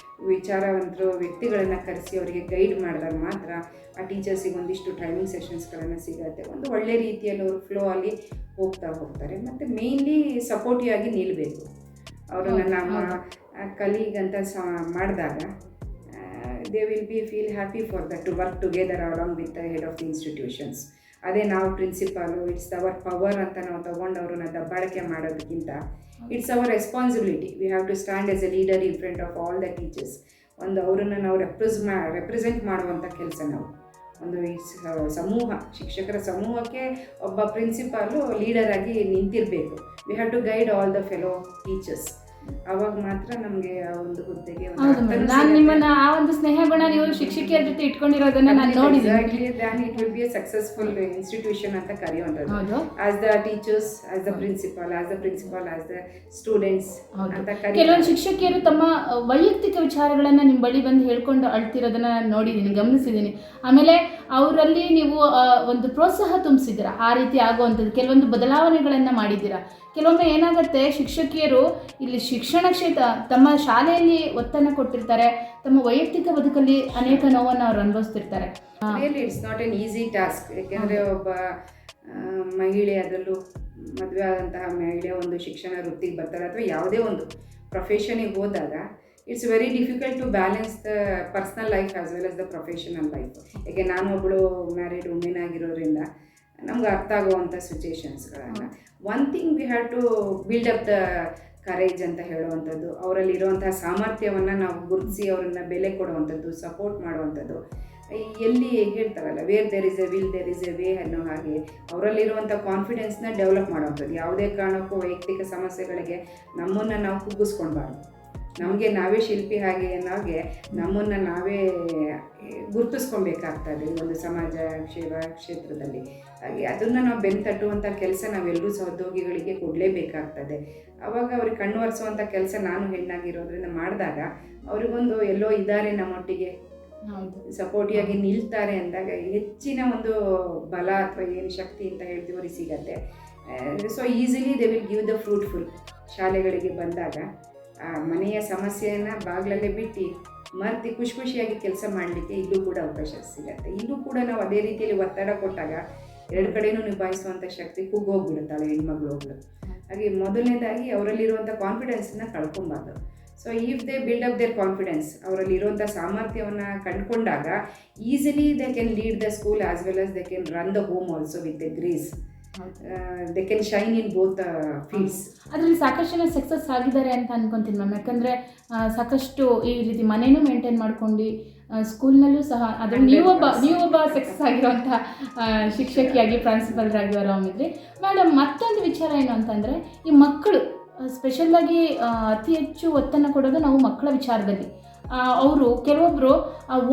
ವಿಚಾರವಂತರು ವ್ಯಕ್ತಿಗಳನ್ನು ಕರೆಸಿ ಅವರಿಗೆ ಗೈಡ್ ಮಾಡಿದಾಗ ಮಾತ್ರ ಆ ಟೀಚರ್ಸಿಗೆ ಒಂದಿಷ್ಟು ಟ್ರೈನಿಂಗ್ ಸೆಷನ್ಸ್ಗಳನ್ನು ಸಿಗುತ್ತೆ. ಒಂದು ಒಳ್ಳೆ ರೀತಿಯಲ್ಲಿ ಅವರು ಫ್ಲೋ ಅಲ್ಲಿ ಹೋಗ್ತಾರೆ. ಮತ್ತು ಮೇಯ್ನ್ಲಿ ಸಪೋರ್ಟಿವ್ ಆಗಿ ನಿಲ್ಲಬೇಕು. ಅವರನ್ನು ನಮ್ಮ ಕಲೀಗಂತ ಮಾಡಿದಾಗ they will be feel happy for that to work together along with the head of the institutions. ಅದೇ ನಾವು ಪ್ರಿನ್ಸಿಪಾಲು ಇಟ್ಸ್ ಅವರ್ ಪವರ್ ಅಂತ ನಾವು ತೊಗೊಂಡು ಅವ್ರನ್ನ ದಬ್ಬಾಳಿಕೆ ಮಾಡೋದಕ್ಕಿಂತ it's our responsibility. We have to stand as a leader in front of all the teachers. ಒಂದು ಅವರನ್ನು ನಾವು ರೆಪ್ರೆಸೆಂಟ್ ಮಾಡುವಂಥ ಕೆಲಸ ನಾವು ಒಂದು ಸಮೂಹ, ಶಿಕ್ಷಕರ ಸಮೂಹಕ್ಕೆ ಒಬ್ಬ ಪ್ರಿನ್ಸಿಪಾಲು ಲೀಡರಾಗಿ ನಿಂತಿರಬೇಕು. We have to guide all the fellow teachers. ಅವಾಗ ಮಾತ್ರ ನಮಗೆ ಆ ಒಂದು ಹುದ್ದೆಗೆ ನಾನು ನಿಮ್ಮನ್ನ ಆ ಒಂದು ಸ್ನೇಹ ಗುಣ ನೀವು ಶಿಕ್ಷಕಿಯರ ಜೊತೆ ಇಟ್ಕೊಂಡಿರೋದನ್ನ ನಾನು ನೋಡಿದ್ದೀನಿ. It will be a successful institution ಅಂತ ಕರೆಯುವಂಥದ್ದು. As the teachers, as the principal, as the students ಅಂತ ಕರೆಯುವಂಥದ್ದು. ಕೆಲವೊಂದು ಶಿಕ್ಷಕಿಯರು ತಮ್ಮ ವೈಯಕ್ತಿಕ ವಿಚಾರಗಳನ್ನ ನಿಮ್ಮ ಬಳಿ ಬಂದು ಹೇಳ್ಕೊಂಡು ಅಳ್ತಿರೋದನ್ನ ನಾನು ನೋಡಿದ್ದೀನಿ, ಗಮನಿಸಿದ್ದೀನಿ. ಆಮೇಲೆ ಅವರಲ್ಲಿ ನೀವು ಒಂದು ಪ್ರೋತ್ಸಾಹ ತುಂಬಿಸಿದ್ದೀರಾ, ಆ ರೀತಿ ಆಗುವಂಥದ್ದು ಕೆಲವೊಂದು ಬದಲಾವಣೆಗಳನ್ನು ಮಾಡಿದ್ದೀರಾ. ಕೆಲವೊಮ್ಮೆ ಏನಾಗುತ್ತೆ, ಶಿಕ್ಷಕಿಯರು ಇಲ್ಲಿ ಶಿಕ್ಷಣ ಕ್ಷೇತ್ರ ತಮ್ಮ ಶಾಲೆಯಲ್ಲಿ ಒತ್ತನ್ನು ಕೊಟ್ಟಿರ್ತಾರೆ, ತಮ್ಮ ವೈಯಕ್ತಿಕ ಬದುಕಲ್ಲಿ ಅನೇಕ ನೋವನ್ನು ಅವ್ರು ಅನುಭವಿಸ್ತಿರ್ತಾರೆ. Really it's not an easy task. ಯಾಕೆಂದರೆ ಒಬ್ಬ ಮಹಿಳೆ, ಅದರಲ್ಲೂ ಮದುವೆ ಆದಂತಹ ಮಹಿಳೆ ಒಂದು ಶಿಕ್ಷಣ ವೃತ್ತಿಗೆ ಬರ್ತಾರೆ ಅಥವಾ ಯಾವುದೇ ಒಂದು ಪ್ರೊಫೆಷನಿಗೆ ಹೋದಾಗ it's very difficult to balance the personal life as well as the professional life. ಯಾಕೆ ನಾನು ಒಬ್ಬಳು ಮ್ಯಾರಿಡ್ ವುಮೆನ್ ಆಗಿರೋದ್ರಿಂದ ನಮ್ಗೆ ಅರ್ಥ ಆಗುವಂಥ ಸಿಚುಯೇಷನ್ಸ್ಗಳನ್ನು. One thing we have to build up the courage ಅಂತ ಹೇಳುವಂಥದ್ದು. ಅವರಲ್ಲಿರುವಂತಹ ಸಾಮರ್ಥ್ಯವನ್ನು ನಾವು ಗುರುತಿಸಿ ಅವರನ್ನು ಬೆಲೆ ಕೊಡುವಂಥದ್ದು, ಸಪೋರ್ಟ್ ಮಾಡುವಂಥದ್ದು. ಎಲ್ಲಿ ಹೇಳ್ತಾರಲ್ಲ, where there is a will there is a way ಅನ್ನೋ ಹಾಗೆ ಅವರಲ್ಲಿರುವಂಥ ಕಾನ್ಫಿಡೆನ್ಸ್ನ ಡೆವಲಪ್ ಮಾಡೋವಂಥದ್ದು. ಯಾವುದೇ ಕಾರಣಕ್ಕೂ ವೈಯಕ್ತಿಕ ಸಮಸ್ಯೆಗಳಿಗೆ ನಮ್ಮನ್ನು ನಾವು ಕುಗ್ಗಿಸ್ಕೊಳ್ಬಾರ್ದು. ನಮಗೆ ನಾವೇ ಶಿಲ್ಪಿ ಹಾಗೆ ಅನ್ನೋಗೆ ನಮ್ಮನ್ನು ನಾವೇ ಗುರುತಿಸ್ಕೊಬೇಕಾಗ್ತದೆ ಈ ಒಂದು ಸಮಾಜ ಸೇವಾ ಕ್ಷೇತ್ರದಲ್ಲಿ. ಹಾಗೆ ಅದನ್ನು ನಾವು ಬೆನ್ತಟ್ಟುವಂಥ ಕೆಲಸ ನಾವೆಲ್ಲರೂ ಸಹೋದ್ಯೋಗಿಗಳಿಗೆ ಕೊಡಲೇಬೇಕಾಗ್ತದೆ. ಆವಾಗ ಅವ್ರಿಗೆ ಕಣ್ಣು ಒರೆಸುವಂಥ ಕೆಲಸ ನಾನು ಹೆಣ್ಣಾಗಿರೋದ್ರಿಂದ ಮಾಡಿದಾಗ ಅವ್ರಿಗೊಂದು ಎಲ್ಲೋ ಇದ್ದಾರೆ ನಮ್ಮೊಟ್ಟಿಗೆ, ಸಪೋರ್ಟಿಯಾಗಿ ನಿಲ್ತಾರೆ ಅಂದಾಗ ಹೆಚ್ಚಿನ ಒಂದು ಬಲ ಅಥವಾ ಏನು ಶಕ್ತಿ ಅಂತ ಹೇಳ್ತೀವಿ ಅವ್ರಿಗೆ ಸಿಗತ್ತೆ. So easily they will give the fruitful. ಶಾಲೆಗಳಿಗೆ ಬಂದಾಗ ಮನೆಯ ಸಮಸ್ಯೆಯನ್ನು ಬಾಗಿಲಲ್ಲೇ ಬಿಟ್ಟು ಮರ್ತಿ ಖುಷಿಯಾಗಿ ಕೆಲಸ ಮಾಡಲಿಕ್ಕೆ ಇಲ್ಲೂ ಕೂಡ ಅವಕಾಶ ಸಿಗತ್ತೆ. ಇಲ್ಲೂ ಕೂಡ ನಾವು ಅದೇ ರೀತಿಯಲ್ಲಿ ಒತ್ತಡ ಕೊಟ್ಟಾಗ ಎರಡು ಕಡೆಯೂ ನಿಭಾಯಿಸುವಂಥ ಶಕ್ತಿ ಕುಗ್ಗೋಗ್ಬಿಡುತ್ತಾಳೆ ಹೆಣ್ಮಗಳು. ಹಾಗೆ ಮೊದಲನೇದಾಗಿ ಅವರಲ್ಲಿರುವಂಥ ಕಾನ್ಫಿಡೆನ್ಸನ್ನ ಕಳ್ಕೊಬಾರ್ದು. So if they build up their confidence, ಅವರಲ್ಲಿರುವಂಥ ಸಾಮರ್ಥ್ಯವನ್ನು ಕಂಡುಕೊಂಡಾಗ easily they can lead the school as well as they can run the home also with the grace. They can shine in both fields. ಅದರಲ್ಲಿ ಸಾಕಷ್ಟು ಜನ success ಆಗಿದ್ದಾರೆ ಅಂತ ಅನ್ಕೊಂತೀನಿ ma'am. ಯಾಕಂದರೆ ಸಾಕಷ್ಟು ಈ ರೀತಿ ಮನೇನೂ ಮೇಂಟೈನ್ ಮಾಡ್ಕೊಂಡು ಸ್ಕೂಲ್ನಲ್ಲೂ ಸಹ ಅದು ನೀವೊಬ್ಬ ಸಕ್ಸಸ್ ಆಗಿರುವಂಥ ಶಿಕ್ಷಕಿಯಾಗಿ ಪ್ರಾನ್ಸಿಪಲ್ರಾಗಿ ಹೊರಹೊಮ್ಮಿದ್ರಿ. ಮೇಡಮ್, ಮತ್ತೊಂದು ವಿಚಾರ ಏನು ಅಂತಂದರೆ, ಈ ಮಕ್ಕಳು ಸ್ಪೆಷಲ್ಲಾಗಿ ಅತಿ ಹೆಚ್ಚು ಒತ್ತನ್ನು ಕೊಡೋದು ನಾವು ಮಕ್ಕಳ ವಿಚಾರದಲ್ಲಿ. ಅವರು ಕೆಲವೊಬ್ಬರು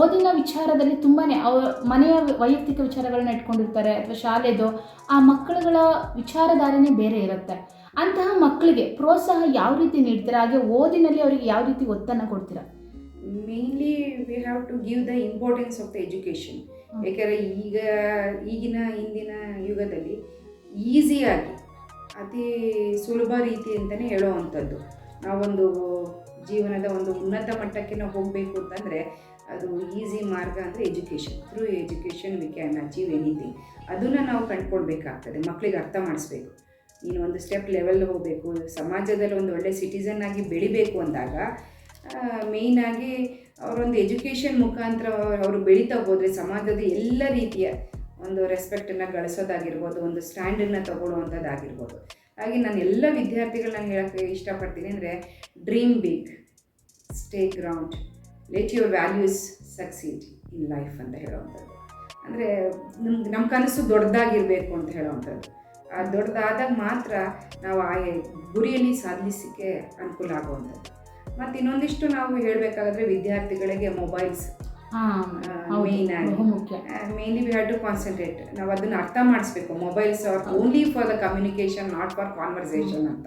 ಓದಿನ ವಿಚಾರದಲ್ಲಿ ತುಂಬಾ ಅವ್ರ ಮನೆಯ ವೈಯಕ್ತಿಕ ವಿಚಾರಗಳನ್ನ ಇಟ್ಕೊಂಡಿರ್ತಾರೆ, ಅಥವಾ ಶಾಲೆದು ಆ ಮಕ್ಕಳುಗಳ ವಿಚಾರಧಾರೆನೇ ಬೇರೆ ಇರುತ್ತೆ. ಅಂತಹ ಮಕ್ಕಳಿಗೆ ಪ್ರೋತ್ಸಾಹ ಯಾವ ರೀತಿ ನೀಡ್ತೀರಾ? ಹಾಗೆ ಓದಿನಲ್ಲಿ ಅವರಿಗೆ ಯಾವ ರೀತಿ ಒತ್ತನ್ನು ಕೊಡ್ತೀರಾ? Mainly we have to give the importance of the education. ಯಾಕೆಂದರೆ ಈಗಿನ ಹಿಂದಿನ ಯುಗದಲ್ಲಿ ಈಸಿಯಾಗಿ ಅತಿ ಸುಲಭ ರೀತಿ ಅಂತಲೇ ಹೇಳೋವಂಥದ್ದು. ನಾವೊಂದು ಜೀವನದ ಒಂದು ಉನ್ನತ ಮಟ್ಟಕ್ಕೆ ನಾವು ಹೋಗಬೇಕು ಅಂತಂದರೆ ಅದು ಈಸಿ ಮಾರ್ಗ ಅಂದರೆ education. Through education we can achieve anything. ಅದನ್ನು ನಾವು ಕಂಡುಕೊಳ್ಬೇಕಾಗ್ತದೆ, ಮಕ್ಕಳಿಗೆ ಅರ್ಥ ಮಾಡಿಸ್ಬೇಕು. ನೀನು ಒಂದು ಸ್ಟೆಪ್ ಲೆವೆಲ್ ಹೋಗಬೇಕು, ಸಮಾಜದಲ್ಲಿ ಒಂದು ಒಳ್ಳೆ ಸಿಟಿಸನ್ ಆಗಿ ಬೆಳಿಬೇಕು ಅಂದಾಗ ಮೇಯ್ನಾಗಿ ಅವರೊಂದು ಎಜುಕೇಷನ್ ಮುಖಾಂತರ ಅವರು ಬೆಳೀತಾ ಹೋದರೆ ಸಮಾಜದ ಎಲ್ಲ ರೀತಿಯ ಒಂದು ರೆಸ್ಪೆಕ್ಟನ್ನು ಗಳಿಸೋದಾಗಿರ್ಬೋದು, ಒಂದು ಸ್ಟ್ಯಾಂಡನ್ನು ತಗೊಳ್ಳುವಂಥದ್ದಾಗಿರ್ಬೋದು. ಹಾಗೆ ನಾನು ಎಲ್ಲ ವಿದ್ಯಾರ್ಥಿಗಳನ್ನ ಹೇಳೋಕ್ಕೆ ಇಷ್ಟಪಡ್ತೀನಿ ಅಂದರೆ, dream big, stay ground, let your values succeed in life ಅಂತ ಹೇಳೋವಂಥದ್ದು. ಅಂದರೆ ನಮ್ಮ ಕನಸು ದೊಡ್ಡದಾಗಿರಬೇಕು ಅಂತ ಹೇಳೋವಂಥದ್ದು. ಆ ದೊಡ್ಡದಾದಾಗ ಮಾತ್ರ ನಾವು ಆ ಗುರಿಯಲ್ಲಿ ಸಾಧಿಸಲಿಕ್ಕೆ ಅನುಕೂಲ ಆಗುವಂಥದ್ದು. ಮತ್ತು ಇನ್ನೊಂದಿಷ್ಟು ನಾವು ಹೇಳಬೇಕಾದ್ರೆ ವಿದ್ಯಾರ್ಥಿಗಳಿಗೆ mobiles mainly we have to concentrate. ನಾವು ಅದನ್ನು ಅರ್ಥ ಮಾಡಿಸ್ಬೇಕು. Mobiles are only for the communication, not for conversation ಅಂತ.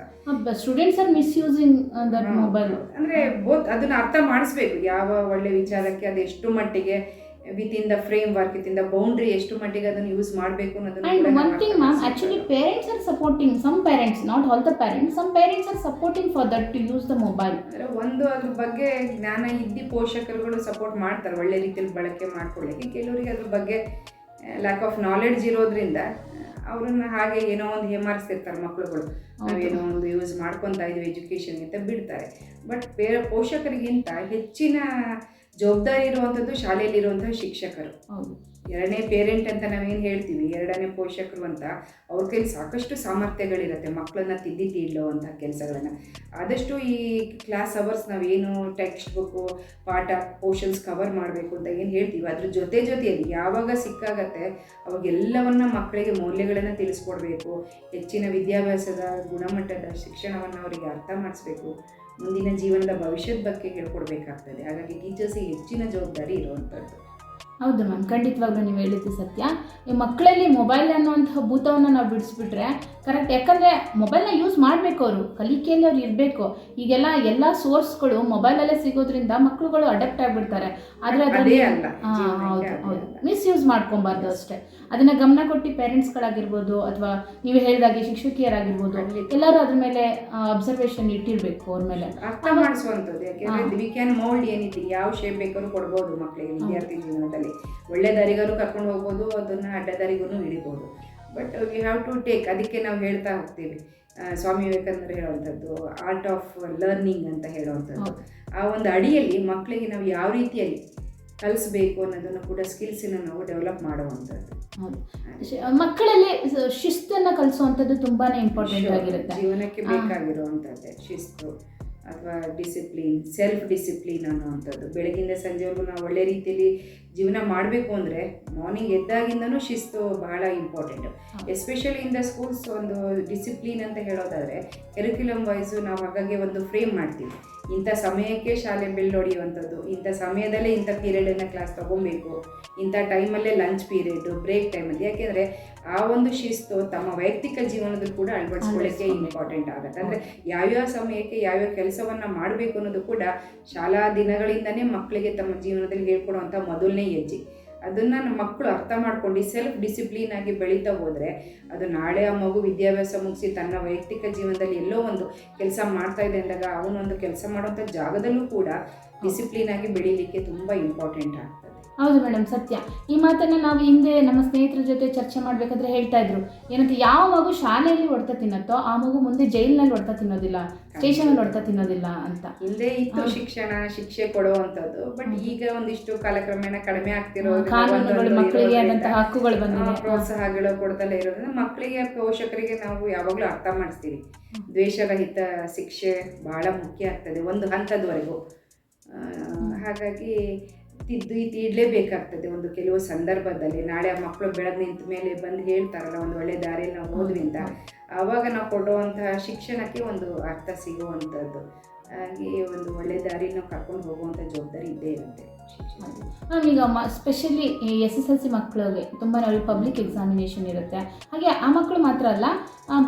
Students are misusing that mobile. ಅಂದರೆ ಬೋತ್ ಅದನ್ನು ಅರ್ಥ ಮಾಡಿಸ್ಬೇಕು. ಯಾವ ಒಳ್ಳೆ ವಿಚಾರಕ್ಕೆ ಅದು ಎಷ್ಟು ಮಟ್ಟಿಗೆ within the framework, within the boundary ಎಷ್ಟು ಮಟ್ಟಿಗೆ ಅದನ್ನು ಯೂಸ್ ಮಾಡಬೇಕು ಅನ್ನೋದನ್ನು. And one thing ma'am, actually parents are supporting, some parents, not all the parents, some parents are supporting for that to use the mobile. ಅಂದರೆ ಒಂದು ಅದ್ರ ಬಗ್ಗೆ ಜ್ಞಾನ ಇದ್ದಿ ಪೋಷಕರುಗಳು ಸಪೋರ್ಟ್ ಮಾಡ್ತಾರೆ ಒಳ್ಳೆ ರೀತಿಯಲ್ಲಿ ಬಳಕೆ ಮಾಡ್ಕೊಳ್ಳಿಕ್ಕೆ. ಕೆಲವರಿಗೆ ಅದ್ರ ಬಗ್ಗೆ ಲ್ಯಾಕ್ ಆಫ್ ನಾಲೆಡ್ಜ್ ಇರೋದ್ರಿಂದ ಅವ್ರನ್ನ ಹಾಗೆ ಏನೋ ಒಂದು ಹೇಮಾರಿಸ್ತಿರ್ತಾರೆ ಮಕ್ಕಳುಗಳು. ನಾವೇನೋ ಒಂದು ಯೂಸ್ ಮಾಡ್ಕೊತಾ ಇದೀವಿ ಎಜುಕೇಷನ್ ಅಂತ ಬಿಡ್ತಾರೆ. ಬಟ್ ಬೇರೆ ಪೋಷಕರಿಗಿಂತ ಹೆಚ್ಚಿನ ಜವಾಬ್ದಾರಿ ಇರುವಂಥದ್ದು ಶಾಲೆಯಲ್ಲಿರುವಂಥ ಶಿಕ್ಷಕರು. ಎರಡನೇ ಪೇರೆಂಟ್ ಅಂತ ನಾವೇನು ಹೇಳ್ತೀವಿ, ಎರಡನೇ ಪೋಷಕರು ಅಂತ ಅವ್ರ ಕೈಲಿ ಸಾಕಷ್ಟು ಸಾಮರ್ಥ್ಯಗಳಿರುತ್ತೆ ಮಕ್ಕಳನ್ನ ತಿದ್ದಿ ತೀಡೋವಂಥ ಕೆಲಸಗಳನ್ನು. ಆದಷ್ಟು ಈ ಕ್ಲಾಸ್ ಅವರ್ಸ್ ನಾವೇನು ಟೆಕ್ಸ್ಟ್ ಬುಕ್ಕು ಪಾಠ ಪೋರ್ಷನ್ಸ್ ಕವರ್ ಮಾಡಬೇಕು ಅಂತ ಏನು ಹೇಳ್ತೀವಿ, ಅದ್ರ ಜೊತೆಯಲ್ಲಿ ಯಾವಾಗ ಸಿಕ್ಕಾಗತ್ತೆ ಅವಾಗೆಲ್ಲವನ್ನ ಮಕ್ಕಳಿಗೆ ಮೌಲ್ಯಗಳನ್ನು ತಿಳಿಸ್ಕೊಡ್ಬೇಕು. ಹೆಚ್ಚಿನ ವಿದ್ಯಾಭ್ಯಾಸದ ಗುಣಮಟ್ಟದ ಶಿಕ್ಷಣವನ್ನು ಅವರಿಗೆ ಅರ್ಥ ಮಾಡಿಸ್ಬೇಕು. ಮುಂದಿನ ಜೀವನದ ಭವಿಷ್ಯದ ಬಗ್ಗೆ ಹೇಳ್ಕೊಡ್ಬೇಕಾಗ್ತದೆ. ಹಾಗಾಗಿ ಟೀಚರ್ಸಿಗೆ ಹೆಚ್ಚಿನ ಜವಾಬ್ದಾರಿ ಇರುವಂಥದ್ದು. ಹೌದು ಮ್ಯಾಮ್, ಖಂಡಿತವಾಗ್ಲೂ ನೀವು ಹೇಳಿದ್ದು ಸತ್ಯ. ಈ ಮಕ್ಕಳಲ್ಲಿ ಮೊಬೈಲ್ ಅನ್ನುವಂತಹ ಭೂತವನ್ನು ನಾವು ಬಿಡಿಸ್ಬಿಟ್ರೆ ಕರೆಕ್ಟ್. ಯಾಕಂದರೆ ಮೊಬೈಲ್ನ ಯೂಸ್ ಮಾಡಬೇಕು, ಅವರು ಕಲಿಕೆಯಲ್ಲಿ ಅವ್ರು ಇರಬೇಕು. ಈಗೆಲ್ಲ ಎಲ್ಲ ಸೋರ್ಸ್ಗಳು ಮೊಬೈಲಲ್ಲೇ ಸಿಗೋದ್ರಿಂದ ಮಕ್ಕಳುಗಳು ಅಡಾಪ್ಟ್ ಆಗಿಬಿಡ್ತಾರೆ. ಆದರೆ ಅದರಲ್ಲಿ ಹೌದು ಮಿಸ್ಯೂಸ್ ಮಾಡ್ಕೊಬಾರ್ದು ಅಷ್ಟೇ. ಅದನ್ನು ಗಮನ ಕೊಟ್ಟು ಪೇರೆಂಟ್ಸ್ಗಳಾಗಿರ್ಬೋದು ಅಥವಾ ನೀವು ಹೇಳಿದಾಗೆ ಶಿಕ್ಷಕಿಯರಾಗಿರ್ಬೋದು ಎಲ್ಲರೂ ಅದ್ರ ಮೇಲೆ ಅಬ್ಸರ್ವೇಷನ್ ಇಟ್ಟಿರಬೇಕು, ಅವ್ರ ಮೇಲೆ ಅರ್ಥ ಮಾಡಿಸುವಂಥದ್ದು. ಯಾಕೆಂದರೆ ವಿ ಕ್ಯಾನ್ ಮೌಲ್ಡ್ ಎನಿಥಿಂಗ್, ಯಾವ ಶೇಪ್ ಬೇಕಾದ್ರೂ ಕೊಡ್ಬೋದು ಮಕ್ಕಳಿಗೆ. ವಿದ್ಯಾರ್ಥಿ ಜೀವನದಲ್ಲಿ ಒಳ್ಳೆ ದಾರಿಗಾರು ಕರ್ಕೊಂಡು ಹೋಗ್ಬೋದು, ಅದನ್ನು ಅಡ್ಡ ದಾರಿಗೂ ಹಿಡಿಬೋದು. But we have to take. ಅದಕ್ಕೆ ನಾವು ಹೇಳ್ತಾ ಹೋಗ್ತೀವಿ, ಸ್ವಾಮಿ ವಿವೇಕಾನಂದರು ಹೇಳುವಂಥದ್ದು ಆರ್ಟ್ ಆಫ್ ಲರ್ನಿಂಗ್ ಅಂತ ಹೇಳುವಂಥದ್ದು. ಆ ಒಂದು ಅಡಿಯಲ್ಲಿ ಮಕ್ಕಳಿಗೆ ನಾವು ಯಾವ ರೀತಿಯಲ್ಲಿ ಕಲಿಸ್ಬೇಕು ಅನ್ನೋದನ್ನು ಕೂಡ ಸ್ಕಿಲ್ಸನ್ನು ನಾವು ಡೆವಲಪ್ ಮಾಡುವಂಥದ್ದು. ಮಕ್ಕಳಲ್ಲಿ ಶಿಸ್ತನ್ನು ಕಲಿಸುವಂಥದ್ದು ತುಂಬಾ ಇಂಪಾರ್ಟೆಂಟ್ ಆಗಿರುತ್ತೆ. ಜೀವನಕ್ಕೆ ಬೇಕಾಗಿರುವಂಥದ್ದೇ ಶಿಸ್ತು. ಅಥವಾ ಡಿಸಿಪ್ಲಿನ್, ಸೆಲ್ಫ್ ಡಿಸಿಪ್ಲಿನ್ ಅನ್ನೋವಂಥದ್ದು. ಬೆಳಗಿಂದ ಸಂಜೆವರೆಗೂ ನಾವು ಒಳ್ಳೆ ರೀತಿಯಲ್ಲಿ ಜೀವನ ಮಾಡಬೇಕು ಅಂದರೆ ಮಾರ್ನಿಂಗ್ ಎದ್ದಾಗಿಂದನೂ ಶಿಸ್ತು ಬಹಳ important. Especially in the schools ಒಂದು ಡಿಸಿಪ್ಲಿನ್ ಅಂತ ಹೇಳೋದಾದರೆ ಕರಿಕ್ಯುಲಮ್ ವೈಸು ನಾವು ಹಾಗಾಗಿ ಒಂದು ಫ್ರೇಮ್ ಮಾಡ್ತೀವಿ. ಇಂಥ ಸಮಯಕ್ಕೆ ಶಾಲೆ ಬೆಲ್ ಹೊಡೆಯುವಂಥದ್ದು, ಇಂಥ ಸಮಯದಲ್ಲೇ ಇಂಥ ಪೀರಿಯಡನ್ನು ಕ್ಲಾಸ್ ತೊಗೊಬೇಕು, ಇಂಥ ಟೈಮಲ್ಲೇ ಲಂಚ್ ಪೀರಿಯಡ್, ಬ್ರೇಕ್ ಟೈಮಲ್ಲಿ. ಯಾಕೆಂದರೆ ಆ ಒಂದು ಶಿಸ್ತು ತಮ್ಮ ವೈಯಕ್ತಿಕ ಜೀವನದಲ್ಲಿ ಕೂಡ ಅಳವಡಿಸ್ಕೊಳ್ಳೋಕ್ಕೆ ಇಂಪಾರ್ಟೆಂಟ್ ಆಗುತ್ತೆ. ಅಂದರೆ ಯಾವ್ಯಾವ ಸಮಯಕ್ಕೆ ಯಾವ್ಯಾವ ಕೆಲಸವನ್ನು ಮಾಡಬೇಕು ಅನ್ನೋದು ಕೂಡ ಶಾಲಾ ದಿನಗಳಿಂದನೇ ಮಕ್ಕಳಿಗೆ ತಮ್ಮ ಜೀವನದಲ್ಲಿ ಹೇಳ್ಕೊಡುವಂಥ ಮೊದಲನೇ ಹೆಜ್ಜೆ. ಅದನ್ನು ನಮ್ಮ ಮಕ್ಕಳು ಅರ್ಥ ಮಾಡ್ಕೊಂಡು ಸೆಲ್ಫ್ ಡಿಸಿಪ್ಲಿನ್ ಆಗಿ ಬೆಳೀತಾ ಹೋದರೆ ಅದು ನಾಳೆ ಆ ಮಗು ವಿದ್ಯಾಭ್ಯಾಸ ಮುಗಿಸಿ ತನ್ನ ವೈಯಕ್ತಿಕ ಜೀವನದಲ್ಲಿ ಎಲ್ಲೋ ಒಂದು ಕೆಲಸ ಮಾಡ್ತಾ ಇದೆ ಅಂದಾಗ ಅವನೊಂದು ಕೆಲಸ ಮಾಡುವಂಥ ಜಾಗದಲ್ಲೂ ಕೂಡ ಡಿಸಿಪ್ಲಿನ್ ಆಗಿ ಬೆಳೀಲಿಕ್ಕೆ ತುಂಬ ಇಂಪಾರ್ಟೆಂಟ್ ಆಗ್ತದೆ. ಹೌದು ಮೇಡಮ್, ಸತ್ಯ. ಈ ಮಾತನ್ನು ನಾವು ಹಿಂದೆ ನಮ್ಮ ಸ್ನೇಹಿತರ ಜೊತೆ ಚರ್ಚೆ ಮಾಡಬೇಕಾದ್ರೆ ಹೇಳ್ತಾ ಇದ್ರು, ಏನಂತ ಯಾವ ಮಗು ಶಾಲೆಯಲ್ಲಿ ಹೊಡ್ತ ತಿನ್ನತ್ತೋ ಆ ಮಗು ಮುಂದೆ ಜೈಲಿನಲ್ಲಿ ಹೊಡ್ತ ತಿನ್ನೋದಿಲ್ಲ, ಸ್ಟೇಷನಲ್ಲಿ ಹೊಡ್ತ ತಿನ್ನೋದಿಲ್ಲ ಅಂತ. ಹಿಂದೆ ಇತ್ತು ಶಿಕ್ಷೆ ಕೊಡುವಂಥದ್ದು. ಬಟ್ ಈಗ ಒಂದಿಷ್ಟು ಕಾಲಕ್ರಮೇಣ ಕಡಿಮೆ ಆಗ್ತಿರೋದು, ಕಾನೂನುಗಳು, ಮಕ್ಕಳಿಗೆ ಆದಂತಹ ಹಕ್ಕುಗಳು ಬಂದಿದೆ, ಪ್ರೋತ್ಸಾಹಗಳು ಕೊಡ್ತಲೇ ಇರೋದ್ರಿಂದ ಮಕ್ಕಳಿಗೆ, ಪೋಷಕರಿಗೆ ನಾವು ಯಾವಾಗಲೂ ಅರ್ಥ ಮಾಡಿಸ್ತೀವಿ ದ್ವೇಷರಹಿತ ಶಿಕ್ಷೆ ಬಹಳ ಮುಖ್ಯ ಆಗ್ತದೆ ಒಂದು ಹಂತದವರೆಗೂ. ಹಾಗಾಗಿ ತಿದ್ದಲೇಬೇಕಾಗ್ತದೆ ಒಂದು ಕೆಲವು ಸಂದರ್ಭದಲ್ಲಿ. ನಾಳೆ ಆ ಮಕ್ಕಳು ಬೆಳೆದು ನಿಂತ ಮೇಲೆ ಬಂದು ಹೇಳ್ತಾರಲ್ಲ ಒಂದು ಒಳ್ಳೆ ದಾರಿಯಲ್ಲಿ ನಾವು ಹೋದ್ವಿ ಅಂತ, ಆವಾಗ ನಾವು ಕೊಡುವಂತಹ ಶಿಕ್ಷಣಕ್ಕೆ ಒಂದು ಅರ್ಥ ಸಿಗುವಂಥದ್ದು. ಹಾಗೆ ಒಂದು ಒಳ್ಳೆ ದಾರಿ ನಾವು ಕರ್ಕೊಂಡು ಹೋಗುವಂಥ ಜವಾಬ್ದಾರಿ ಇದ್ದೇ ಇರುತ್ತೆ ಶಿಕ್ಷಣ. ಈಗ ಸ್ಪೆಷಲಿ SSLC ಮಕ್ಕಳಿಗೆ ತುಂಬ ಪಬ್ಲಿಕ್ ಎಕ್ಸಾಮಿನೇಷನ್ ಇರುತ್ತೆ. ಹಾಗೆ ಆ ಮಕ್ಕಳು ಮಾತ್ರ ಅಲ್ಲ,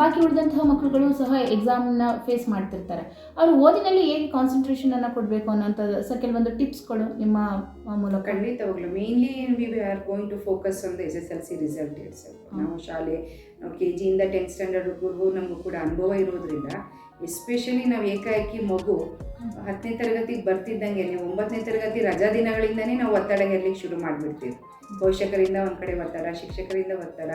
ಬಾಕಿ ಉಳಿದಂತಹ ಮಕ್ಕಳುಗಳು ಸಹ ಎಕ್ಸಾಮ್ನ ಫೇಸ್ ಮಾಡ್ತಿರ್ತಾರೆ. ಅವರು ಓದಿನಲ್ಲಿ ಹೇಗೆ ಕಾನ್ಸಂಟ್ರೇಷನನ್ನು ಕೊಡಬೇಕು ಅನ್ನೋಂಥದ್ದು ಸಹ ಕೆಲವೊಂದು ಟಿಪ್ಸ್ಗಳು ನಿಮ್ಮ ಮೂಲಕ. ಖಂಡಿತವಾಗ್ಲೂ mainly we are going to focus on the SSLC result itself. ನಾವು ನಾವು KG ಇಂದ 10th ಸ್ಟ್ಯಾಂಡರ್ಡ್ವರೆಗೂ ನಮಗೂ ಕೂಡ ಅನುಭವ ಇರೋದ್ರಿಂದ ಎಸ್ಪೆಷಲಿ ನಾವು ಏಕಾಏಕಿ ಮಗು 10ನೇ ತರಗತಿಗೆ ಬರ್ತಿದ್ದಂಗೆ 9ನೇ ತರಗತಿ ರಜಾ ದಿನಗಳಿಂದನೇ ನಾವು ಒತ್ತಡ ಹೇರಲಿಕ್ಕೆ ಶುರು ಮಾಡಿಬಿಡ್ತೀವಿ. ಪೋಷಕರಿಂದ ಒಂದು ಕಡೆ ಒತ್ತಡ, ಶಿಕ್ಷಕರಿಂದ ಒತ್ತಡ,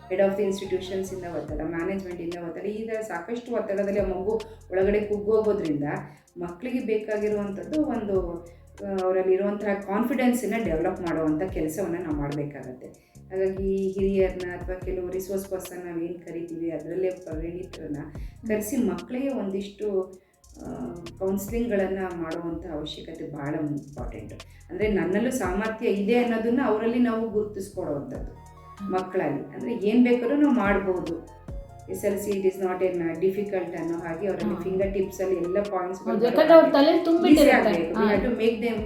ಹೆಡ್ ಆಫ್ ದಿ ಇನ್ಸ್ಟಿಟ್ಯೂಷನ್ಸಿಂದ ಒತ್ತಡ, ಮ್ಯಾನೇಜ್ಮೆಂಟಿಂದ ಒತ್ತಡ, ಈ ಥರ ಸಾಕಷ್ಟು ಒತ್ತಡದಲ್ಲಿ ಆ ಮಗು ಒಳಗಡೆ ಕುಗ್ಗೋಗೋದ್ರಿಂದ ಮಕ್ಕಳಿಗೆ ಬೇಕಾಗಿರುವಂಥದ್ದು ಒಂದು ಅವರಲ್ಲಿರುವಂತಹ ಕಾನ್ಫಿಡೆನ್ಸನ್ನು ಡೆವಲಪ್ ಮಾಡುವಂಥ ಕೆಲಸವನ್ನು ನಾವು ಮಾಡಬೇಕಾಗತ್ತೆ. ಹಾಗಾಗಿ ಹಿರಿಯರನ್ನ ಅಥವಾ ಕೆಲವು ರಿಸೋರ್ಸ್ ಪರ್ಸನ್ ನಾವೇನು ಕರಿತೀವಿ ಅದರಲ್ಲೇ ಪರಿಣಿತರನ್ನ ಕರೆಸಿ ಮಕ್ಕಳಿಗೆ ಒಂದಿಷ್ಟು ಕೌನ್ಸಿಲಿಂಗ್ಗಳನ್ನು ಮಾಡುವಂಥ ಅವಶ್ಯಕತೆ ಭಾಳ ಇಂಪಾರ್ಟೆಂಟು. ಅಂದರೆ ನನ್ನಲ್ಲೂ ಸಾಮರ್ಥ್ಯ ಇದೆ ಅನ್ನೋದನ್ನು ಅವರಲ್ಲಿ ನಾವು ಗುರುತಿಸ್ಕೊಡುವಂಥದ್ದು ಮಕ್ಕಳಲ್ಲಿ. ಅಂದರೆ ಏನು ಬೇಕಾದ್ರೂ ನಾವು ಮಾಡ್ಬೋದು, SLC it is not an difficult ಅನ್ನೋ ಹಾಗೆ ಅವರಲ್ಲಿ ಫಿಂಗರ್ ಟಿಪ್ಸಲ್ಲಿ ಎಲ್ಲ ಪಾಯಿಂಟ್ಸ್ಗಳು to make them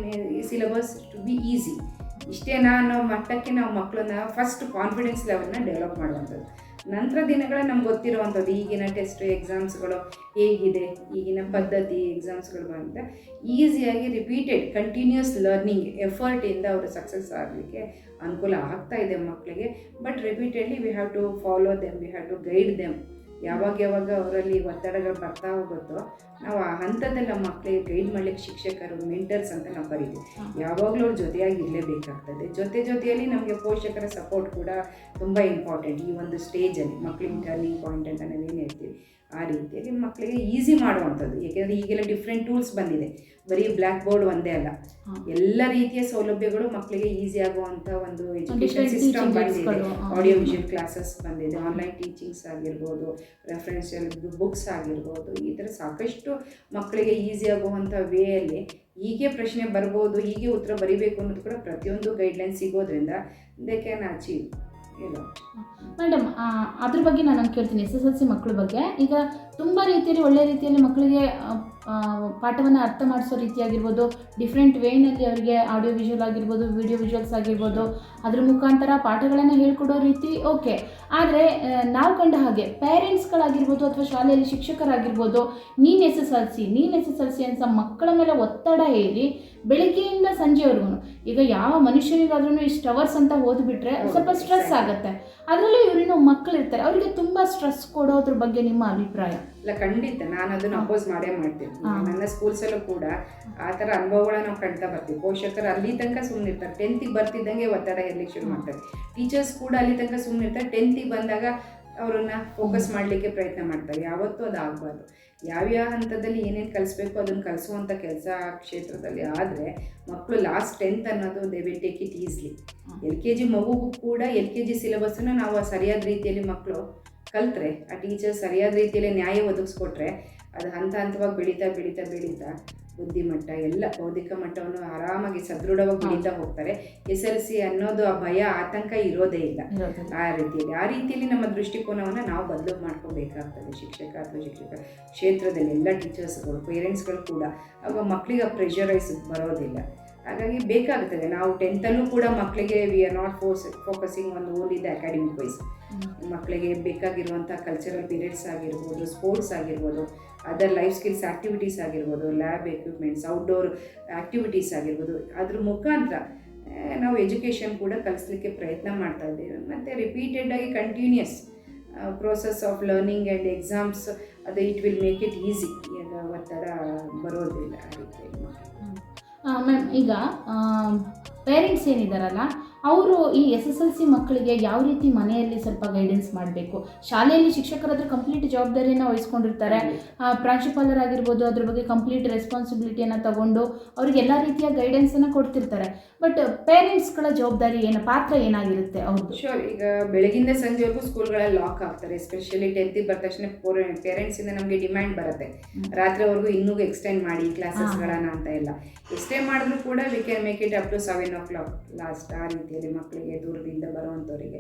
syllabus to be easy. ಇಷ್ಟೇನಾ ಅನ್ನೋ ಮಟ್ಟಕ್ಕೆ ನಾವು ಮಕ್ಕಳನ್ನ ಫಸ್ಟ್ ಕಾನ್ಫಿಡೆನ್ಸ್ ಲೆವೆಲ್ನ ಡೆವಲಪ್ ಮಾಡುವಂಥದ್ದು. ನಂತರ ದಿನಗಳ ನಮ್ಗೆ ಗೊತ್ತಿರುವಂಥದ್ದು ಈಗಿನ ಟೆಸ್ಟ್ ಎಕ್ಸಾಮ್ಸ್ಗಳು ಹೇಗಿದೆ, ಈಗಿನ ಪದ್ಧತಿ ಎಕ್ಸಾಮ್ಸ್ಗಳು ಬಂದರೆ ಈಸಿಯಾಗಿ ರಿಪೀಟೆಡ್ ಕಂಟಿನ್ಯೂಸ್ ಲರ್ನಿಂಗ್ ಎಫರ್ಟಿಂದ ಅವರು ಸಕ್ಸಸ್ ಆಗಲಿಕ್ಕೆ ಅನುಕೂಲ ಆಗ್ತಾ ಇದೆ ಮಕ್ಕಳಿಗೆ. But repeatedly we have to follow them, we have to guide them. ಯಾವಾಗ ಅವರಲ್ಲಿ ಒತ್ತಡಗಳು ಬರ್ತಾ ಹೋಗುತ್ತೋ ನಾವು ಆ ಹಂತದಲ್ಲಿ ನಮ್ಮ ಮಕ್ಕಳಿಗೆ ಗೈಡ್ ಮಾಡಲಿಕ್ಕೆ ಶಿಕ್ಷಕರು, ಮೆಂಟರ್ಸ್ ಅಂತ ನಾವು ಕರಿತೀವಿ. ಯಾವಾಗಲೂ ಅವ್ರ ಜೊತೆಯಾಗಿ ಇರಲೇಬೇಕಾಗ್ತದೆ. ಜೊತೆಯಲ್ಲಿ ನಮಗೆ ಪೋಷಕರ ಸಪೋರ್ಟ್ ಕೂಡ ತುಂಬ ಇಂಪಾರ್ಟೆಂಟ್ ಈ ಒಂದು ಸ್ಟೇಜಲ್ಲಿ. ಮಕ್ಕಳಿಗೆ ಟರ್ನಿಂಗ್ ಪಾಯಿಂಟ್ ಅಂತ ನಾವೇನು ಹೇಳ್ತೀವಿ ಆ ರೀತಿಯಲ್ಲಿ ಮಕ್ಕಳಿಗೆ ಈಸಿ ಮಾಡುವಂಥದ್ದು. ಏಕೆಂದರೆ ಈಗೆಲ್ಲ ಡಿಫ್ರೆಂಟ್ ಟೂಲ್ಸ್ ಬಂದಿದೆ, ಬರೀ ಬ್ಲ್ಯಾಕ್ ಬೋರ್ಡ್ ಒಂದೇ ಅಲ್ಲ, ಎಲ್ಲ ರೀತಿಯ ಸೌಲಭ್ಯಗಳು ಮಕ್ಕಳಿಗೆ ಈಸಿ ಆಗುವಂಥ ಒಂದು ಎಜುಕೇಷನ್ ಸಿಸ್ಟಮ್ ಬಂದಿದೆ. ಆಡಿಯೋ ವಿಷುವಲ್ ಕ್ಲಾಸಸ್ ಬಂದಿದೆ, ಆನ್ಲೈನ್ ಟೀಚಿಂಗ್ಸ್ ಆಗಿರ್ಬೋದು, ರೆಫರೆನ್ಷಿಯಲ್ ಬುಕ್ಸ್ ಆಗಿರ್ಬೋದು, ಈ ಥರ ಸಾಕಷ್ಟು ಮಕ್ಕಳಿಗೆ ಈಸಿ ಆಗುವಂಥ ವೇಯಲ್ಲಿ ಹೀಗೆ ಪ್ರಶ್ನೆ ಬರ್ಬೋದು, ಹೀಗೆ ಉತ್ತರ ಬರೀಬೇಕು ಅನ್ನೋದು ಕೂಡ ಪ್ರತಿಯೊಂದು ಗೈಡ್ಲೈನ್ ಸಿಗೋದ್ರಿಂದ ದೇ ಕ್ಯಾನ್ ಅಚೀವ್. ಮೇಡಮ್, ಅದ್ರ ಬಗ್ಗೆ ನಾನು ಕೇಳ್ತೀನಿ. SSLC ಮಕ್ಕಳ ಬಗ್ಗೆ ಈಗ ತುಂಬ ರೀತಿಯಲ್ಲಿ ಒಳ್ಳೆ ರೀತಿಯಲ್ಲಿ ಮಕ್ಕಳಿಗೆ ಪಾಠವನ್ನು ಅರ್ಥ ಮಾಡಿಸೋ ರೀತಿಯಾಗಿರ್ಬೋದು, ಡಿಫ್ರೆಂಟ್ ವೇನಲ್ಲಿ ಅವರಿಗೆ ಆಡಿಯೋ ವಿಜುವಲ್ ಆಗಿರ್ಬೋದು, ವಿಡಿಯೋ ವಿಜುವಲ್ಸ್ ಆಗಿರ್ಬೋದು, ಅದ್ರ ಮುಖಾಂತರ ಪಾಠಗಳನ್ನು ಹೇಳ್ಕೊಡೋ ರೀತಿ ಓಕೆ. ಆದರೆ ನಾವು ಕಂಡ ಹಾಗೆ ಪೇರೆಂಟ್ಸ್ಗಳಾಗಿರ್ಬೋದು ಅಥವಾ ಶಾಲೆಯಲ್ಲಿ ಶಿಕ್ಷಕರಾಗಿರ್ಬೋದು, ನೀನು SSLC ಅಂತ ಮಕ್ಕಳ ಮೇಲೆ ಒತ್ತಡ ಹೇರಿ ಬೆಳಗ್ಗೆಯಿಂದ ಸಂಜೆವರೆಗೂ, ಈಗ ಯಾವ ಮನುಷ್ಯನಿಗಾದ್ರೂ ಇಷ್ಟು ಅವರ್ಸ್ ಅಂತ ಓದ್ಬಿಟ್ರೆ ಸ್ವಲ್ಪ ಸ್ಟ್ರೆಸ್ ಆಗುತ್ತೆ. ಅದರಲ್ಲೂ ಇವರಿನ್ನು ಮಕ್ಕಳಿರ್ತಾರೆ, ಅವರಿಗೆ ತುಂಬ ಸ್ಟ್ರೆಸ್ ಕೊಡೋದ್ರ ಬಗ್ಗೆ ನಿಮ್ಮ ಅಭಿಪ್ರಾಯ? ಇಲ್ಲ, ಖಂಡಿತ ನಾನು ಅದನ್ನು ಅಪೋಸ್ ಮಾಡೇ ಮಾಡ್ತೀನಿ. ನನ್ನ ಸ್ಕೂಲ್ಸಲ್ಲೂ ಕೂಡ ಆ ಥರ ಅನುಭವಗಳನ್ನ ನಾವು ಕಣ್ತಾ ಬರ್ತೀವಿ. ಪೋಷಕರು ಅಲ್ಲಿ ತನಕ ಸುಮ್ಮನೆ ಇರ್ತಾರೆ, 10th ಬರ್ತಿದ್ದಂಗೆ ಒತ್ತಡ ಹೇರಲಿಕ್ಕೆ ಶುರು ಮಾಡ್ತಾರೆ. ಟೀಚರ್ಸ್ ಕೂಡ ಅಲ್ಲಿ ತನಕ ಸುಮ್ಮನೆ ಇರ್ತಾರೆ, 10th ಬಂದಾಗ ಅವರನ್ನು ಫೋಕಸ್ ಮಾಡಲಿಕ್ಕೆ ಪ್ರಯತ್ನ ಮಾಡ್ತಾರೆ. ಯಾವತ್ತೂ ಅದು ಆಗಬಾರ್ದು. ಯಾವ್ಯಾವ ಹಂತದಲ್ಲಿ ಏನೇನು ಕಲಿಸ್ಬೇಕು ಅದನ್ನು ಕಲಿಸುವಂಥ ಕೆಲಸ ಆ ಕ್ಷೇತ್ರದಲ್ಲಿ ಆದರೆ ಮಕ್ಕಳು ಲಾಸ್ಟ್ 10th ಅನ್ನೋದು they will take it easily. LKG ಮಗುಗೂ ಕೂಡ LKG ಸಿಲೆಬಸ್ಸನ್ನು ನಾವು ಸರಿಯಾದ ರೀತಿಯಲ್ಲಿ ಮಕ್ಕಳು ಕಲ್ತ್ರೆ, ಆ ಟೀಚರ್ ಸರಿಯಾದ ರೀತಿಯಲ್ಲಿ ನ್ಯಾಯ ಒದಗಿಸ್ಕೊಟ್ರೆ ಅದು ಹಂತ ಹಂತವಾಗಿ ಬೆಳೀತಾ ಬುದ್ಧಿಮಟ್ಟ ಎಲ್ಲ ಬೌದ್ಧಿಕ ಮಟ್ಟವನ್ನು ಆರಾಮಾಗಿ ಸದೃಢವಾಗಿ ಬೆಳೀತಾ ಹೋಗ್ತಾರೆ. SSLC ಅನ್ನೋದು ಆ ಭಯ ಆತಂಕ ಇರೋದೇ ಇಲ್ಲ. ಆ ರೀತಿಯಲ್ಲಿ ನಮ್ಮ ದೃಷ್ಟಿಕೋನವನ್ನು ನಾವು ಬದಲು ಮಾಡ್ಕೋಬೇಕಾಗ್ತದೆ. ಶಿಕ್ಷಕ ಅಥವಾ ಶಿಕ್ಷಕ ಕ್ಷೇತ್ರದಲ್ಲಿ ಎಲ್ಲ ಟೀಚರ್ಸ್ಗಳು, ಪೇರೆಂಟ್ಸ್ಗಳು ಕೂಡ ಆವಾಗ ಮಕ್ಕಳಿಗೆ ಆ ಪ್ರೆಷರೈಸ್ ಬರೋದಿಲ್ಲ. ಹಾಗಾಗಿ ಬೇಕಾಗ್ತದೆ. ನಾವು 10th ಕೂಡ ಮಕ್ಕಳಿಗೆ we are not focusing on only the academic wise. ಮಕ್ಕಳಿಗೆ ಬೇಕಾಗಿರುವಂಥ ಕಲ್ಚರಲ್ ಪೀರಿಯಡ್ಸ್ ಆಗಿರ್ಬೋದು, ಸ್ಪೋರ್ಟ್ಸ್ ಆಗಿರ್ಬೋದು, ಅದರ್ ಲೈಫ್ ಸ್ಕಿಲ್ಸ್ ಆ್ಯಕ್ಟಿವಿಟೀಸ್ ಆಗಿರ್ಬೋದು, ಲ್ಯಾಬ್ ಎಕ್ವಿಪ್ಮೆಂಟ್ಸ್, ಔಟ್ಡೋರ್ ಆ್ಯಕ್ಟಿವಿಟೀಸ್ ಆಗಿರ್ಬೋದು, ಅದ್ರ ಮುಖಾಂತರ ನಾವು ಎಜುಕೇಷನ್ ಕೂಡ ಕಲಿಸ್ಲಿಕ್ಕೆ ಪ್ರಯತ್ನ ಮಾಡ್ತಾ ಇದ್ದೇವೆ. ಮತ್ತು ರಿಪೀಟೆಡಾಗಿ continuous process of learning and exams, ಅದು it will make it easy. ಈಗ ಒತ್ತಡ ಬರೋದಿಲ್ಲ ಆ ರೀತಿಯಲ್ಲಿ. ಮ್ಯಾಮ್, ಈಗ ಪೇರೆಂಟ್ಸ್ ಏನಿದಾರಲ್ಲ, ಅವರು ಈ SSLC ಮಕ್ಕಳಿಗೆ ಯಾವ ರೀತಿ ಮನೆಯಲ್ಲಿ ಸ್ವಲ್ಪ ಗೈಡೆನ್ಸ್ ಮಾಡಬೇಕು? ಶಾಲೆಯಲ್ಲಿ ಶಿಕ್ಷಕರ ಹತ್ರ ಕಂಪ್ಲೀಟ್ ಜವಾಬ್ದಾರಿಯನ್ನು ವಹಿಸ್ಕೊಂಡಿರ್ತಾರೆ, ಪ್ರಾಂಶುಪಾಲರಾಗಿರ್ಬೋದು, ಅದ್ರ ಬಗ್ಗೆ ಕಂಪ್ಲೀಟ್ ರೆಸ್ಪಾನ್ಸಿಬಿಲಿಟಿಯನ್ನು ತಗೊಂಡು ಅವ್ರಿಗೆ ಎಲ್ಲ ರೀತಿಯ ಗೈಡೆನ್ಸನ್ನು ಕೊಡ್ತಿರ್ತಾರೆ. ಬಟ್ ಪೇರೆಂಟ್ಸ್ಗಳ ಜವಾಬ್ದಾರಿ ಪಾತ್ರ ಏನಾಗಿರುತ್ತೆ ಅವ್ರದ್ದು? ಶೋರ್. ಈಗ ಬೆಳಗಿಂದ ಸಂಜೆವರೆಗೂ ಸ್ಕೂಲ್ಗಳಲ್ಲಿ ಲಾಕ್ ಆಗ್ತಾರೆ. ಎಸ್ಪೆಷಲಿ 10th ಬಂದ ತಕ್ಷಣ ಪೇರೆಂಟ್ಸಿಂದ ನಮಗೆ ಡಿಮ್ಯಾಂಡ್ ಬರುತ್ತೆ, ರಾತ್ರಿವರೆಗೂ ಇನ್ನೂ ಎಕ್ಸ್ಟೆಂಡ್ ಮಾಡಿ ಕ್ಲಾಸಸ್ಗಳನ್ನು ಅಂತ ಎಲ್ಲ. ಎಷ್ಟೇ ಮಾಡಿದ್ರು ಕೂಡ we can make it up to 7 o'clock last. ಆ ರೀತಿಯಲ್ಲಿ ಮಕ್ಕಳಿಗೆ ದೂರದಿಂದ ಬರುವಂಥವರಿಗೆ.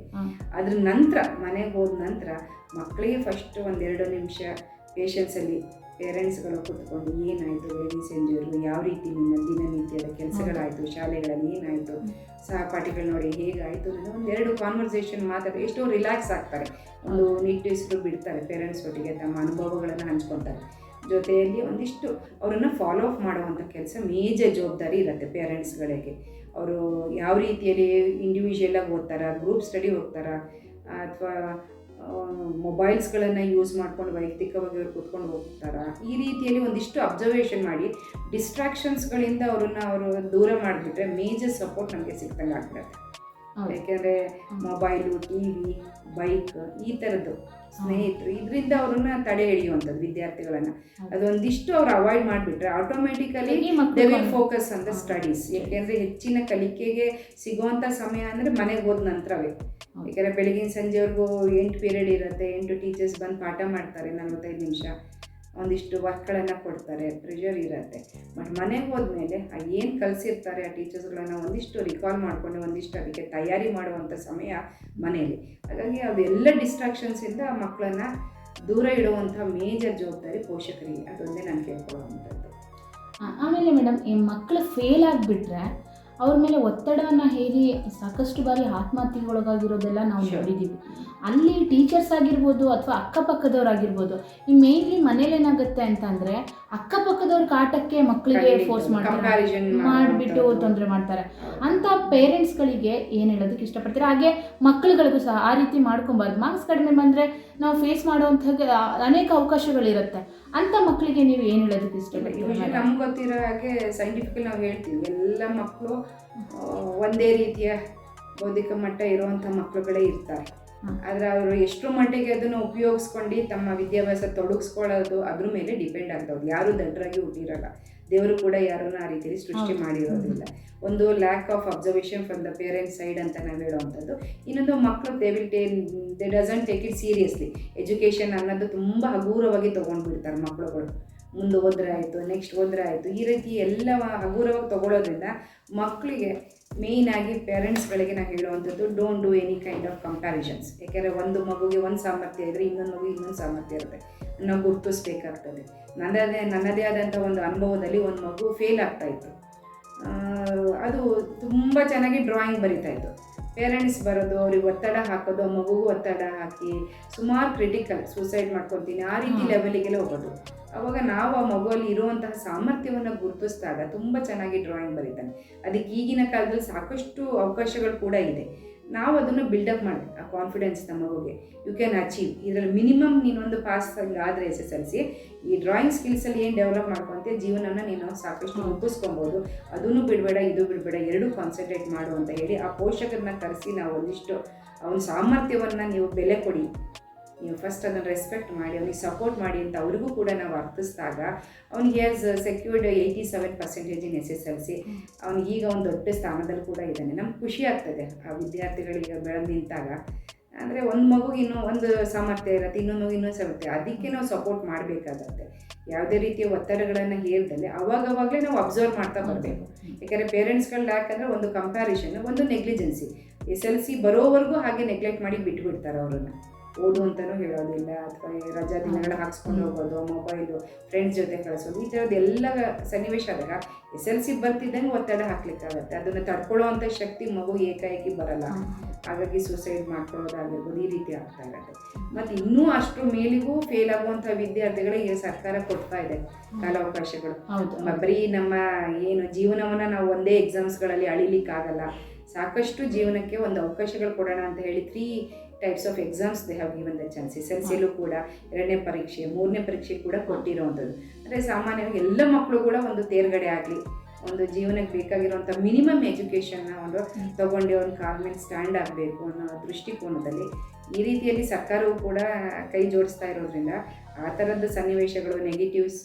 ಅದ್ರ ನಂತರ ಮನೆಗೆ ಹೋದ ನಂತರ ಮಕ್ಕಳಿಗೆ ಫಸ್ಟ್ 1-2 ನಿಮಿಷ ಪೇಷನ್ಸಲ್ಲಿ ಪೇರೆಂಟ್ಸ್ಗಳು ಕೂತ್ಕೊಂಡು ಏನಾಯಿತು ಬೆಳಗಿನ ಸಂಜೆವರೆಗೂ, ಯಾವ ರೀತಿ ನಿನ್ನ ದಿನನಿತ್ಯದ ಕೆಲಸಗಳಾಯಿತು, ಶಾಲೆಗಳಲ್ಲಿ ಏನಾಯಿತು, ಸಹಪಾಠಿಗಳು ನೋಡಿ ಹೇಗಾಯಿತು, ಒಂದು 2 ಕಾನ್ವರ್ಸೇಷನ್ ಮಾತಾಡಿ ಎಷ್ಟೋ ರಿಲ್ಯಾಕ್ಸ್ ಆಗ್ತಾರೆ. ಒಂದು ನಿಟ್ಟುಸಿರು ಬಿಡ್ತಾರೆ, ಪೇರೆಂಟ್ಸ್ ಒಟ್ಟಿಗೆ ತಮ್ಮ ಅನುಭವಗಳನ್ನು ಹಂಚ್ಕೊತಾರೆ. ಜೊತೆಯಲ್ಲಿ ಒಂದಿಷ್ಟು ಅವರನ್ನು ಫಾಲೋ ಅಪ್ ಮಾಡುವಂಥ ಕೆಲಸ ಮೇಜರ್ ಜವಾಬ್ದಾರಿ ಇರುತ್ತೆ ಪೇರೆಂಟ್ಸ್ಗಳಿಗೆ. ಅವರು ಯಾವ ರೀತಿಯಲ್ಲಿ ಇಂಡಿವಿಜುವಲಾಗಿ ಓದ್ತಾರಾ, ಗ್ರೂಪ್ ಸ್ಟಡಿ ಹೋಗ್ತಾರಾ, ಅಥವಾ ಮೊಬೈಲ್ಸ್ಗಳನ್ನು ಯೂಸ್ ಮಾಡ್ಕೊಂಡು ವೈಯಕ್ತಿಕವಾಗಿ ಅವ್ರು ಕೂತ್ಕೊಂಡು ಹೋಗ್ತಾರಾ, ಈ ರೀತಿಯಲ್ಲಿ ಒಂದಿಷ್ಟು ಅಬ್ಸರ್ವೇಷನ್ ಮಾಡಿ ಡಿಸ್ಟ್ರಾಕ್ಷನ್ಸ್ಗಳಿಂದ ಅವರು ದೂರ ಮಾಡಿಬಿಟ್ರೆ ಮೇಜರ್ ಸಪೋರ್ಟ್ ನಮಗೆ ಸಿಗ್ದಂಗೆ ಆಗ್ಬಿಡುತ್ತೆ. ಯಾಕೆಂದರೆ ಮೊಬೈಲು, TV, ಬೈಕ್, ಈ ಥರದ್ದು ಸ್ನೇಹಿತರು, ಇದರಿಂದ ಅವ್ರನ್ನ ತಡೆ ಹಿಡಿಯುವಂಥದ್ದು ವಿದ್ಯಾರ್ಥಿಗಳನ್ನು. ಅದೊಂದಿಷ್ಟು ಅವ್ರು ಅವಾಯ್ಡ್ ಮಾಡಿಬಿಟ್ರೆ automatically they will focus on the studies. ಯಾಕೆಂದರೆ ಹೆಚ್ಚಿನ ಕಲಿಕೆಗೆ ಸಿಗುವಂಥ ಸಮಯ ಅಂದರೆ ಮನೆಗೆ ಹೋದ ನಂತರವೇ. ಯಾಕೆಂದರೆ ಬೆಳಗಿನ ಸಂಜೆವರೆಗೂ 8 ಪೀರಿಯಡ್ ಇರುತ್ತೆ, 8 ಟೀಚರ್ಸ್ ಬಂದು ಪಾಠ ಮಾಡ್ತಾರೆ, 45 ನಿಮಿಷ ಒಂದಿಷ್ಟು ವರ್ಕ್ಗಳನ್ನು ಕೊಡ್ತಾರೆ, ಪ್ರೆಷರ್ ಇರುತ್ತೆ. ಬಟ್ ಮನೆಗೆ ಹೋದ್ಮೇಲೆ ಏನು ಕಲಿಸಿರ್ತಾರೆ ಆ ಟೀಚರ್ಸ್ಗಳನ್ನು ಒಂದಿಷ್ಟು ರಿಕಾಲ್ ಮಾಡಿಕೊಂಡು ಒಂದಿಷ್ಟು ಅದಕ್ಕೆ ತಯಾರಿ ಮಾಡುವಂಥ ಸಮಯ ಮನೆಯಲ್ಲಿ. ಹಾಗಾಗಿ ಅದೆಲ್ಲ ಡಿಸ್ಟ್ರಾಕ್ಷನ್ಸಿಂದ ಆ ಮಕ್ಕಳನ್ನು ದೂರ ಇಡುವಂಥ ಮೇಜರ್ ಜವಾಬ್ದಾರಿ ಪೋಷಕರಿಗೆ. ಅದೊಂದೇ ನಾನು ಕೇಳ್ಕೊಳ್ಳುವಂಥದ್ದು. ಆಮೇಲೆ ಮೇಡಮ್, ಈ ಮಕ್ಕಳು ಫೇಲ್ ಆಗಿಬಿಟ್ರೆ ಅವ್ರ ಮೇಲೆ ಒತ್ತಡವನ್ನು ಹೇರಿ ಸಾಕಷ್ಟು ಬಾರಿ ಆತ್ಮಹತ್ಯೆಗೊಳಗಾಗಿರೋದೆಲ್ಲ ನಾವು ನೋಡಿದ್ದೀವಿ. ಅಲ್ಲಿ ಟೀಚರ್ಸ್ ಆಗಿರ್ಬೋದು ಅಥವಾ ಅಕ್ಕಪಕ್ಕದವ್ರಾಗಿರ್ಬೋದು, ಈ ಮೇನ್ಲಿ ಮನೇಲಿ ಏನಾಗುತ್ತೆ ಅಂತಂದರೆ ಅಕ್ಕಪಕ್ಕದವ್ರ ಕಾಟಕ್ಕೆ ಮಕ್ಕಳಿಗೆ ಫೋರ್ಸ್ ಮಾಡ್ತಾರೆ, ಮಾಡಿಬಿಟ್ಟು ತೊಂದರೆ ಮಾಡ್ತಾರೆ. ಅಂಥ ಪೇರೆಂಟ್ಸ್ಗಳಿಗೆ ಏನು ಹೇಳೋದಕ್ಕೆ ಇಷ್ಟಪಡ್ತಾರೆ? ಹಾಗೆ ಮಕ್ಕಳುಗಳಿಗೂ ಸಹ ಆ ರೀತಿ ಮಾಡ್ಕೊಬಾರ್ದು. ಮಾರ್ಕ್ಸ್ ಕಡಿಮೆ ಬಂದರೆ ನಾವು ಫೇಸ್ ಮಾಡುವಂಥ ಅನೇಕ ಅವಕಾಶಗಳಿರುತ್ತೆ. ಅಂಥ ಮಕ್ಕಳಿಗೆ ನೀವು ಏನು ಹೇಳೋದಕ್ಕೆ ಇಷ್ಟಪಡ್ತೀವಿ? ನಮ್ಗೆ ಗೊತ್ತಿರೋ ಹಾಗೆ ಸೈಂಟಿಫಿಕಲ್ ನಾವು ಹೇಳ್ತೀವಿ, ಎಲ್ಲ ಮಕ್ಕಳು ಒಂದೇ ರೀತಿಯ ಬೌದ್ಧಿಕ ಮಟ್ಟ ಇರುವಂಥ ಮಕ್ಕಳುಗಳೇ ಇರ್ತಾರೆ. ಆದರೆ ಅವರು ಎಷ್ಟರ ಮಟ್ಟಿಗೆ ಅದನ್ನು ಉಪಯೋಗಿಸ್ಕೊಂಡು ತಮ್ಮ ವಿದ್ಯಾಭ್ಯಾಸ ತೊಡಗಿಸ್ಕೊಳ್ಳೋದು ಅದ್ರ ಮೇಲೆ ಡಿಪೆಂಡ್ ಆಗ್ತವ್ರು. ಯಾರೂ ದಡ್ಡರಾಗಿ ಹುಟ್ಟಿರಲ್ಲ, ದೇವರು ಕೂಡ ಯಾರನ್ನ ಆ ರೀತಿಯಲ್ಲಿ ಸೃಷ್ಟಿ ಮಾಡಿರೋದಿಲ್ಲ. ಒಂದು lack of observation from the parents side ಅಂತ ನಾವು ಹೇಳೋವಂಥದ್ದು. ಇನ್ನೊಂದು ಮಕ್ಕಳು they doesn't take it seriously. Education ಅನ್ನೋದು ತುಂಬ ಹಗುರವಾಗಿ ತೊಗೊಂಡ್ಬಿಡ್ತಾರೆ ಮಕ್ಕಳುಗಳು. ಮುಂದೆ ಹೋದ್ರೆ ಆಯಿತು, ನೆಕ್ಸ್ಟ್ ಹೋದ್ರೆ ಆಯಿತು, ಈ ರೀತಿ ಎಲ್ಲ ಹಗುರವಾಗಿ ತೊಗೊಳೋದ್ರಿಂದ ಮಕ್ಕಳಿಗೆ ಮೇಯ್ನಾಗಿ ಪೇರೆಂಟ್ಸ್ಗಳಿಗೆ ನಾವು ಹೇಳುವಂಥದ್ದು, don't do any kind of comparisons. ಯಾಕೆಂದರೆ ಒಂದು ಮಗುಗೆ ಒಂದು ಸಾಮರ್ಥ್ಯ ಇದ್ದರೆ ಇನ್ನೊಂದು ಮಗುಗೆ ಇನ್ನೊಂದು ಸಾಮರ್ಥ್ಯ ಇರುತ್ತೆ, ನಾವು ಗುರುತಿಸ್ಬೇಕಾಗ್ತದೆ. ನನ್ನದೇ ಆದಂಥ ಒಂದು ಅನುಭವದಲ್ಲಿ ಒಂದು ಮಗು ಫೇಲ್ ಆಗ್ತಾಯಿತ್ತು. ಅದು ತುಂಬ ಚೆನ್ನಾಗಿ ಡ್ರಾಯಿಂಗ್ ಬರಿತಾಯಿತ್ತು. ಪೇರೆಂಟ್ಸ್ ಬರೋದು, ಅವ್ರಿಗೆ ಒತ್ತಡ ಹಾಕೋದು, ಮಗುಗೂ ಒತ್ತಡ ಹಾಕಿ ಸುಮಾರು ಕ್ರಿಟಿಕಲ್, ಸೂಸೈಡ್ ಮಾಡ್ಕೊತೀನಿ ಆ ರೀತಿ ಲೆವೆಲಿಗೆಲ್ಲ ಹೋಗೋದು. ಆವಾಗ ನಾವು ಆ ಮಗುವಲ್ಲಿ ಇರುವಂತಹ ಸಾಮರ್ಥ್ಯವನ್ನು ಗುರುತಿಸಿದಾಗ ತುಂಬ ಚೆನ್ನಾಗಿ ಡ್ರಾಯಿಂಗ್ ಬರೀತಾನೆ. ಅದಕ್ಕೆ ಈಗಿನ ಕಾಲದಲ್ಲಿ ಸಾಕಷ್ಟು ಅವಕಾಶಗಳು ಕೂಡ ಇದೆ. ನಾವು ಅದನ್ನು ಬಿಲ್ಡಪ್ ಮಾಡಬೇಕು, ಆ ಕಾನ್ಫಿಡೆನ್ಸ್ ನಮ್ಮ ಮಗುಗೆ. You can achieve. ಇದರಲ್ಲಿ ಮಿನಿಮಮ್ ನೀನೊಂದು ಪಾಸ್ ಆದರೆ SSLC ಈ ಡ್ರಾಯಿಂಗ್ ಸ್ಕಿಲ್ಸಲ್ಲಿ ಏನು ಡೆವಲಪ್ ಮಾಡ್ಕೊತೀಯ, ಜೀವನನ ನೀನು ಸಾಕಷ್ಟು ರೂಪಿಸ್ಕೊಬೋದು. ಅದನ್ನು ಬಿಡಬೇಡ, ಇದು ಬಿಡಬೇಡ, ಎರಡೂ ಕಾನ್ಸಂಟ್ರೇಟ್ ಮಾಡು ಅಂತ ಹೇಳಿ ಆ ಪೋಷಕರನ್ನ ಕರೆಸಿ ನಾವು ಒಂದಿಷ್ಟು ಅವನ ಸಾಮರ್ಥ್ಯವನ್ನು ನೀವು ಬೆಲೆ ಕೊಡಿ, ನೀವು ಫಸ್ಟ್ ಅದನ್ನು ರೆಸ್ಪೆಕ್ಟ್ ಮಾಡಿ ಅವನಿಗೆ ಸಪೋರ್ಟ್ ಮಾಡಿ ಅಂತ ಅವ್ರಿಗೂ ಕೂಡ ನಾವು ಅರ್ಥಿಸಿದಾಗ ಅವ್ನಿಗೆ ಹ್ಯಾಸ್ ಸೆಕ್ಯೂರ್ಡ್ 87% ಇನ್ SSLC. ಅವ್ನಿಗೆ ಈಗ ಒಂದು ದೊಡ್ಡ ಸ್ಥಾನದಲ್ಲಿ ಕೂಡ ಇದ್ದಾನೆ. ನಮ್ಗೆ ಖುಷಿ ಆಗ್ತದೆ ಆ ವಿದ್ಯಾರ್ಥಿಗಳಿಗೆ ಬೆಳೆದು ನಿಂತಾಗ. ಅಂದರೆ ಒಂದು ಮಗುಗೆ ಇನ್ನೂ ಒಂದು ಸಾಮರ್ಥ್ಯ ಇರುತ್ತೆ, ಇನ್ನೊಂದು ಮಗು ಇನ್ನೊಂದು ಸಾಮರ್ಥ್ಯ, ಅದಕ್ಕೆ ನಾವು ಸಪೋರ್ಟ್ ಮಾಡಬೇಕಾಗತ್ತೆ. ಯಾವುದೇ ರೀತಿಯ ಒತ್ತಡಗಳನ್ನು ಹೇರ್ದಲ್ಲಿ ಅವಾಗವಾಗಲೇ ನಾವು ಅಬ್ಸರ್ವ್ ಮಾಡ್ತಾ ಬರಬೇಕು. ಯಾಕಂದರೆ ಪೇರೆಂಟ್ಸ್ಗಳು ಯಾಕಂದರೆ ಒಂದು ಕಂಪ್ಯಾರಿಷನ್, ಒಂದು ನೆಗ್ಲಿಜೆನ್ಸಿ, SLC ಬರೋವರೆಗೂ ಹಾಗೆ ನೆಗ್ಲೆಕ್ಟ್ ಮಾಡಿ ಬಿಟ್ಬಿಡ್ತಾರೆ ಅವರನ್ನು. ಓದು ಅಂತಲೂ ಹೇಳೋದಿಲ್ಲ, ಅಥವಾ ರಜಾ ದಿನಗಳ ಹಾಕ್ಸ್ಕೊಂಡು ಹೋಗೋದು, ಮೊಬೈಲು, ಫ್ರೆಂಡ್ಸ್ ಜೊತೆ ಕಳಿಸೋದು, ಈ ಥರದ್ದು ಎಲ್ಲ ಸನ್ನಿವೇಶ ಆದಾಗ SLC ಬರ್ತಿದ್ದಂಗೆ ಒತ್ತಡ ಹಾಕ್ಲಿಕ್ಕಾಗತ್ತೆ. ಅದನ್ನು ತಡ್ಕೊಳ್ಳೋ ಅಂಥ ಶಕ್ತಿ ಮಗು ಏಕಾಏಕಿ ಬರಲ್ಲ. ಹಾಗಾಗಿ ಸೂಸೈಡ್ ಮಾಡ್ಕೊಳ್ಳೋದಾಗಿರ್ಬೋದು, ಈ ರೀತಿ ಆಗ್ತಾ ಇರುತ್ತೆ. ಮತ್ತು ಇನ್ನೂ ಅಷ್ಟರ ಮೇಲಿಗೂ ಫೇಲ್ ಆಗುವಂಥ ವಿದ್ಯಾರ್ಥಿಗಳಿಗೆ ಸರ್ಕಾರ ಕೊಡ್ತಾ ಇದೆ ಕಾಲಾವಕಾಶಗಳು. ಬರೀ ನಮ್ಮ ಏನು ಜೀವನವನ್ನು ನಾವು ಒಂದೇ ಎಕ್ಸಾಮ್ಸ್ಗಳಲ್ಲಿ ಅಳಿಲಿಕ್ಕಾಗಲ್ಲ, ಸಾಕಷ್ಟು ಜೀವನಕ್ಕೆ ಒಂದು ಅವಕಾಶಗಳು ಕೊಡೋಣ ಅಂತ ಹೇಳಿ 3 types of exams they have given the chance. SLCಯಲ್ಲೂ ಕೂಡ 2ನೇ ಪರೀಕ್ಷೆ 3ನೇ ಪರೀಕ್ಷೆ ಕೂಡ ಕೊಟ್ಟಿರೋವಂಥದ್ದು. ಅಂದರೆ ಸಾಮಾನ್ಯವಾಗಿ ಎಲ್ಲ ಮಕ್ಕಳು ಕೂಡ ಒಂದು ತೇರ್ಗಡೆ ಆಗಲಿ, ಒಂದು ಜೀವನಕ್ಕೆ ಬೇಕಾಗಿರುವಂಥ ಮಿನಿಮಮ್ ಎಜುಕೇಷನ್ನ ಒಂದು ತಗೊಂಡು ಒಂದು ಕಾಲ್ ಮೇಲೆ ಸ್ಟ್ಯಾಂಡ್ ಆಗಬೇಕು ಅನ್ನೋ ದೃಷ್ಟಿಕೋನದಲ್ಲಿ ಈ ರೀತಿಯಲ್ಲಿ ಸರ್ಕಾರವು ಕೂಡ ಕೈ ಜೋಡಿಸ್ತಾ ಇರೋದ್ರಿಂದ ಆ ಥರದ ಸನ್ನಿವೇಶಗಳು, ನೆಗೆಟಿವ್ಸ್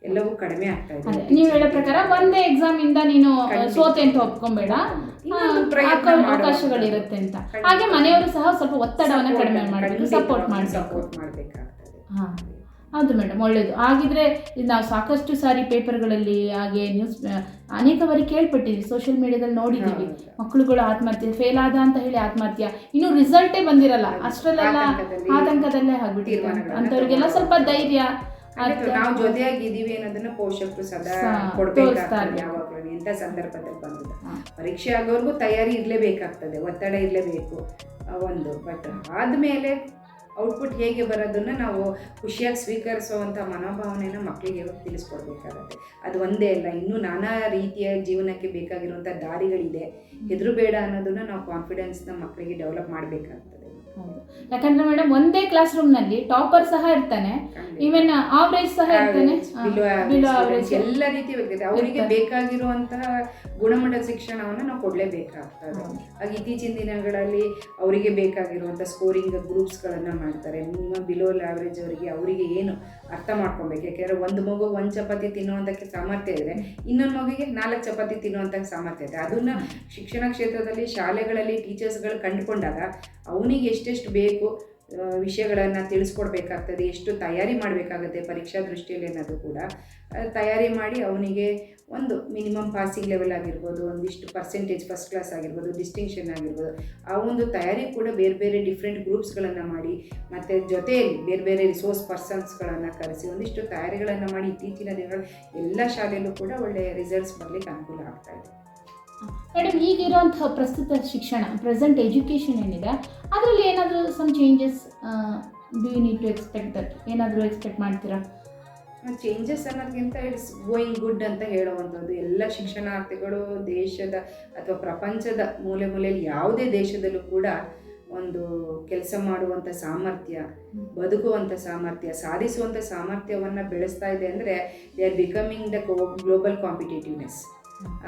ಎಲ್ಲವೂ ಕಡಿಮೆ ಆಗ್ತಾ ಇದೆ. ನೀವು ಹೇಳೋ ಪ್ರಕಾರ ಒಂದೇ ಎಕ್ಸಾಮ್ ಇಂದ ನೀನು ಸೋತೆ ಅಂತ ಒಪ್ಕೊಂಬೇಡ, ಅವಕಾಶಗಳಿರುತ್ತೆ ಅಂತ. ಹಾಗೆ ಮನೆಯವರು ಸಹ ಸ್ವಲ್ಪ ಒತ್ತಡವನ್ನು ಕಡಿಮೆ ಮಾಡಬೇಕು, ಸಪೋರ್ಟ್ ಮಾಡಬೇಕಾಗ್ತದೆ. ಹೌದು ಮೇಡಮ್, ಒಳ್ಳೆಯದು. ಹಾಗಿದ್ರೆ ನಾವು ಸಾಕಷ್ಟು ಸಾರಿ ಪೇಪರ್ಗಳಲ್ಲಿ ಹಾಗೆ ನ್ಯೂಸ್ ಅನೇಕ ಬಾರಿ ಕೇಳ್ಪಟ್ಟಿದ್ವಿ, ಸೋಷಿಯಲ್ ಮೀಡಿಯಾದಲ್ಲಿ ನೋಡಿದ್ದೀವಿ, ಮಕ್ಕಳುಗಳು ಆತ್ಮಹತ್ಯೆ, ಫೇಲ್ ಆದ ಅಂತ ಹೇಳಿ ಆತ್ಮಹತ್ಯೆ, ಇನ್ನೂ ರಿಸಲ್ಟೇ ಬಂದಿರಲ್ಲ, ಅಷ್ಟರಲ್ಲೆಲ್ಲ ಆತಂಕದಲ್ಲೇ ಆಗ್ಬಿಟ್ಟಿರ್ತಾರೆ. ಅಂಥವ್ರಿಗೆಲ್ಲ ಸ್ವಲ್ಪ ಧೈರ್ಯ, ನಾವು ಜೊತೆಯಾಗಿದ್ದೀವಿ ಅನ್ನೋದನ್ನ ಪೋಷಕರು ಸದಾ ಕೊಡ್ಬೇಕಾಗ್ತದೆ. ಯಾವಾಗಲೂ ಎಂಥ ಸಂದರ್ಭದಲ್ಲಿ ಬಂದಿದೆ ಪರೀಕ್ಷೆ ಆಗೋವರೆಗೂ ತಯಾರಿ ಇರಲೇಬೇಕಾಗ್ತದೆ, ಒತ್ತಡ ಇರಲೇಬೇಕು ಒಂದು. ಬಟ್ ಆದಮೇಲೆ ಔಟ್ಪುಟ್ ಹೇಗೆ ಬರೋದನ್ನು ನಾವು ಖುಷಿಯಾಗಿ ಸ್ವೀಕರಿಸುವಂಥ ಮನೋಭಾವನೆಯನ್ನು ಮಕ್ಕಳಿಗೆ ತಿಳಿಸ್ಕೊಡ್ಬೇಕಾಗತ್ತೆ. ಅದು ಒಂದೇ ಅಲ್ಲ, ಇನ್ನೂ ನಾನಾ ರೀತಿಯ ಜೀವನಕ್ಕೆ ಬೇಕಾಗಿರುವಂಥ ದಾರಿಗಳಿದೆ. ಹೆದರಬೇಡ ಅನ್ನೋದನ್ನು ನಾವು ಕಾನ್ಫಿಡೆನ್ಸ್ನ ಮಕ್ಕಳಿಗೆ ಡೆವಲಪ್ ಮಾಡಬೇಕಾಗ್ತದೆ. ಯಾಕಂದ್ರೆ ಮೇಡಮ್ ಒಂದೇ ಕ್ಲಾಸ್ ರೂಮ್ ನಲ್ಲಿ ಟಾಪರ್ ಸಹ ಇರ್ತಾನೆ, ಈವನ್ ಆವರೇಜ್ ಸಹ ಇರ್ತಾನೆ, ಎಲ್ಲ ರೀತಿ ವ್ಯಕ್ತಿ ಅವರಿಗೆ ಬೇಕಾಗಿರುವಂತಹ ಗುಣಮಟ್ಟದ ಶಿಕ್ಷಣವನ್ನು ನಾವು ಕೊಡಲೇಬೇಕಾಗ್ತದೆ. ಹಾಗೆ ಇತ್ತೀಚಿನ ದಿನಗಳಲ್ಲಿ ಅವರಿಗೆ ಬೇಕಾಗಿರುವಂಥ ಸ್ಕೋರಿಂಗ್ ಗ್ರೂಪ್ಸ್ಗಳನ್ನು ಮಾಡ್ತಾರೆ. ಮಿನಿಮಮ್ ಬಿಲೋ ಆವರೇಜ್ ಅವರಿಗೆ ಏನು ಅರ್ಥ ಮಾಡ್ಕೊಬೇಕು. ಯಾಕೆಂದರೆ ಒಂದು ಮಗು 1 ಚಪಾತಿ ತಿನ್ನುವಂಥಕ್ಕೆ ಸಾಮರ್ಥ್ಯ ಇದೆ, ಇನ್ನೊಂದು ಮಗುವಿಗೆ 4 ಚಪಾತಿ ತಿನ್ನುವಂಥ ಸಾಮರ್ಥ್ಯ ಇದೆ. ಅದನ್ನು ಶಿಕ್ಷಣ ಕ್ಷೇತ್ರದಲ್ಲಿ ಶಾಲೆಗಳಲ್ಲಿ ಟೀಚರ್ಸ್ಗಳು ಕಂಡುಕೊಂಡಾಗ ಅವನಿಗೆ ಎಷ್ಟೆಷ್ಟು ಬೇಕು ವಿಷಯಗಳನ್ನು ತಿಳಿಸ್ಕೊಡ್ಬೇಕಾಗ್ತದೆ, ಎಷ್ಟು ತಯಾರಿ ಮಾಡಬೇಕಾಗತ್ತೆ ಪರೀಕ್ಷಾ ದೃಷ್ಟಿಯಲ್ಲಿ ಅನ್ನೋದು ಕೂಡ ತಯಾರಿ ಮಾಡಿ ಅವನಿಗೆ ಒಂದು ಮಿನಿಮಮ್ ಪಾಸಿಂಗ್ ಲೆವೆಲ್ ಆಗಿರ್ಬೋದು, ಒಂದಿಷ್ಟು ಪರ್ಸೆಂಟೇಜ್ ಫಸ್ಟ್ ಕ್ಲಾಸ್ ಆಗಿರ್ಬೋದು, ಡಿಸ್ಟಿಂಕ್ಷನ್ ಆಗಿರ್ಬೋದು, ಆ ಒಂದು ತಯಾರಿ ಕೂಡ ಬೇರೆ ಬೇರೆ ಡಿಫ್ರೆಂಟ್ ಗ್ರೂಪ್ಸ್ಗಳನ್ನು ಮಾಡಿ ಮತ್ತು ಜೊತೆಯಲ್ಲಿ ಬೇರೆ ಬೇರೆ ರಿಸೋರ್ಸ್ ಪರ್ಸನ್ಸ್ಗಳನ್ನು ಕರೆಸಿ ಒಂದಿಷ್ಟು ತಯಾರಿಗಳನ್ನು ಮಾಡಿ ಇತ್ತೀಚಿನ ದಿನಗಳು ಎಲ್ಲ ಶಾಲೆಯಲ್ಲೂ ಕೂಡ ಒಳ್ಳೆಯ ರಿಸಲ್ಟ್ಸ್ ಬರಲಿಕ್ಕೆ ಅನುಕೂಲ ಆಗ್ತಾ ಇದೆ. ಮೇಡಮ್, ಈಗಿರುವಂತಹ ಪ್ರಸ್ತುತ ಶಿಕ್ಷಣ, ಪ್ರೆಸೆಂಟ್ ಎಜುಕೇಷನ್ ಏನಿದೆ, ಅದರಲ್ಲಿ ಏನಾದರೂ some changes do you need to expect that? ಏನಾದರೂ ಎಕ್ಸ್ಪೆಕ್ಟ್ ಮಾಡ್ತೀರಾ? ಚೇಂಜಸ್ ಅನ್ನೋದಕ್ಕಿಂತ ಇಟ್ಸ್ ಗೋಯಿಂಗ್ ಗುಡ್ ಅಂತ ಹೇಳುವಂಥದ್ದು. ಎಲ್ಲ ಶಿಕ್ಷಣಾರ್ಥಿಗಳು ದೇಶದ ಅಥವಾ ಪ್ರಪಂಚದ ಮೂಲೆ ಮೂಲೆಯಲ್ಲಿ ಯಾವುದೇ ದೇಶದಲ್ಲೂ ಕೂಡ ಒಂದು ಕೆಲಸ ಮಾಡುವಂಥ ಸಾಮರ್ಥ್ಯ, ಬದುಕುವಂಥ ಸಾಮರ್ಥ್ಯ, ಸಾಧಿಸುವಂಥ ಸಾಮರ್ಥ್ಯವನ್ನು ಬೆಳೆಸ್ತಾ ಇದೆ. ಅಂದರೆ they are becoming the global competitiveness.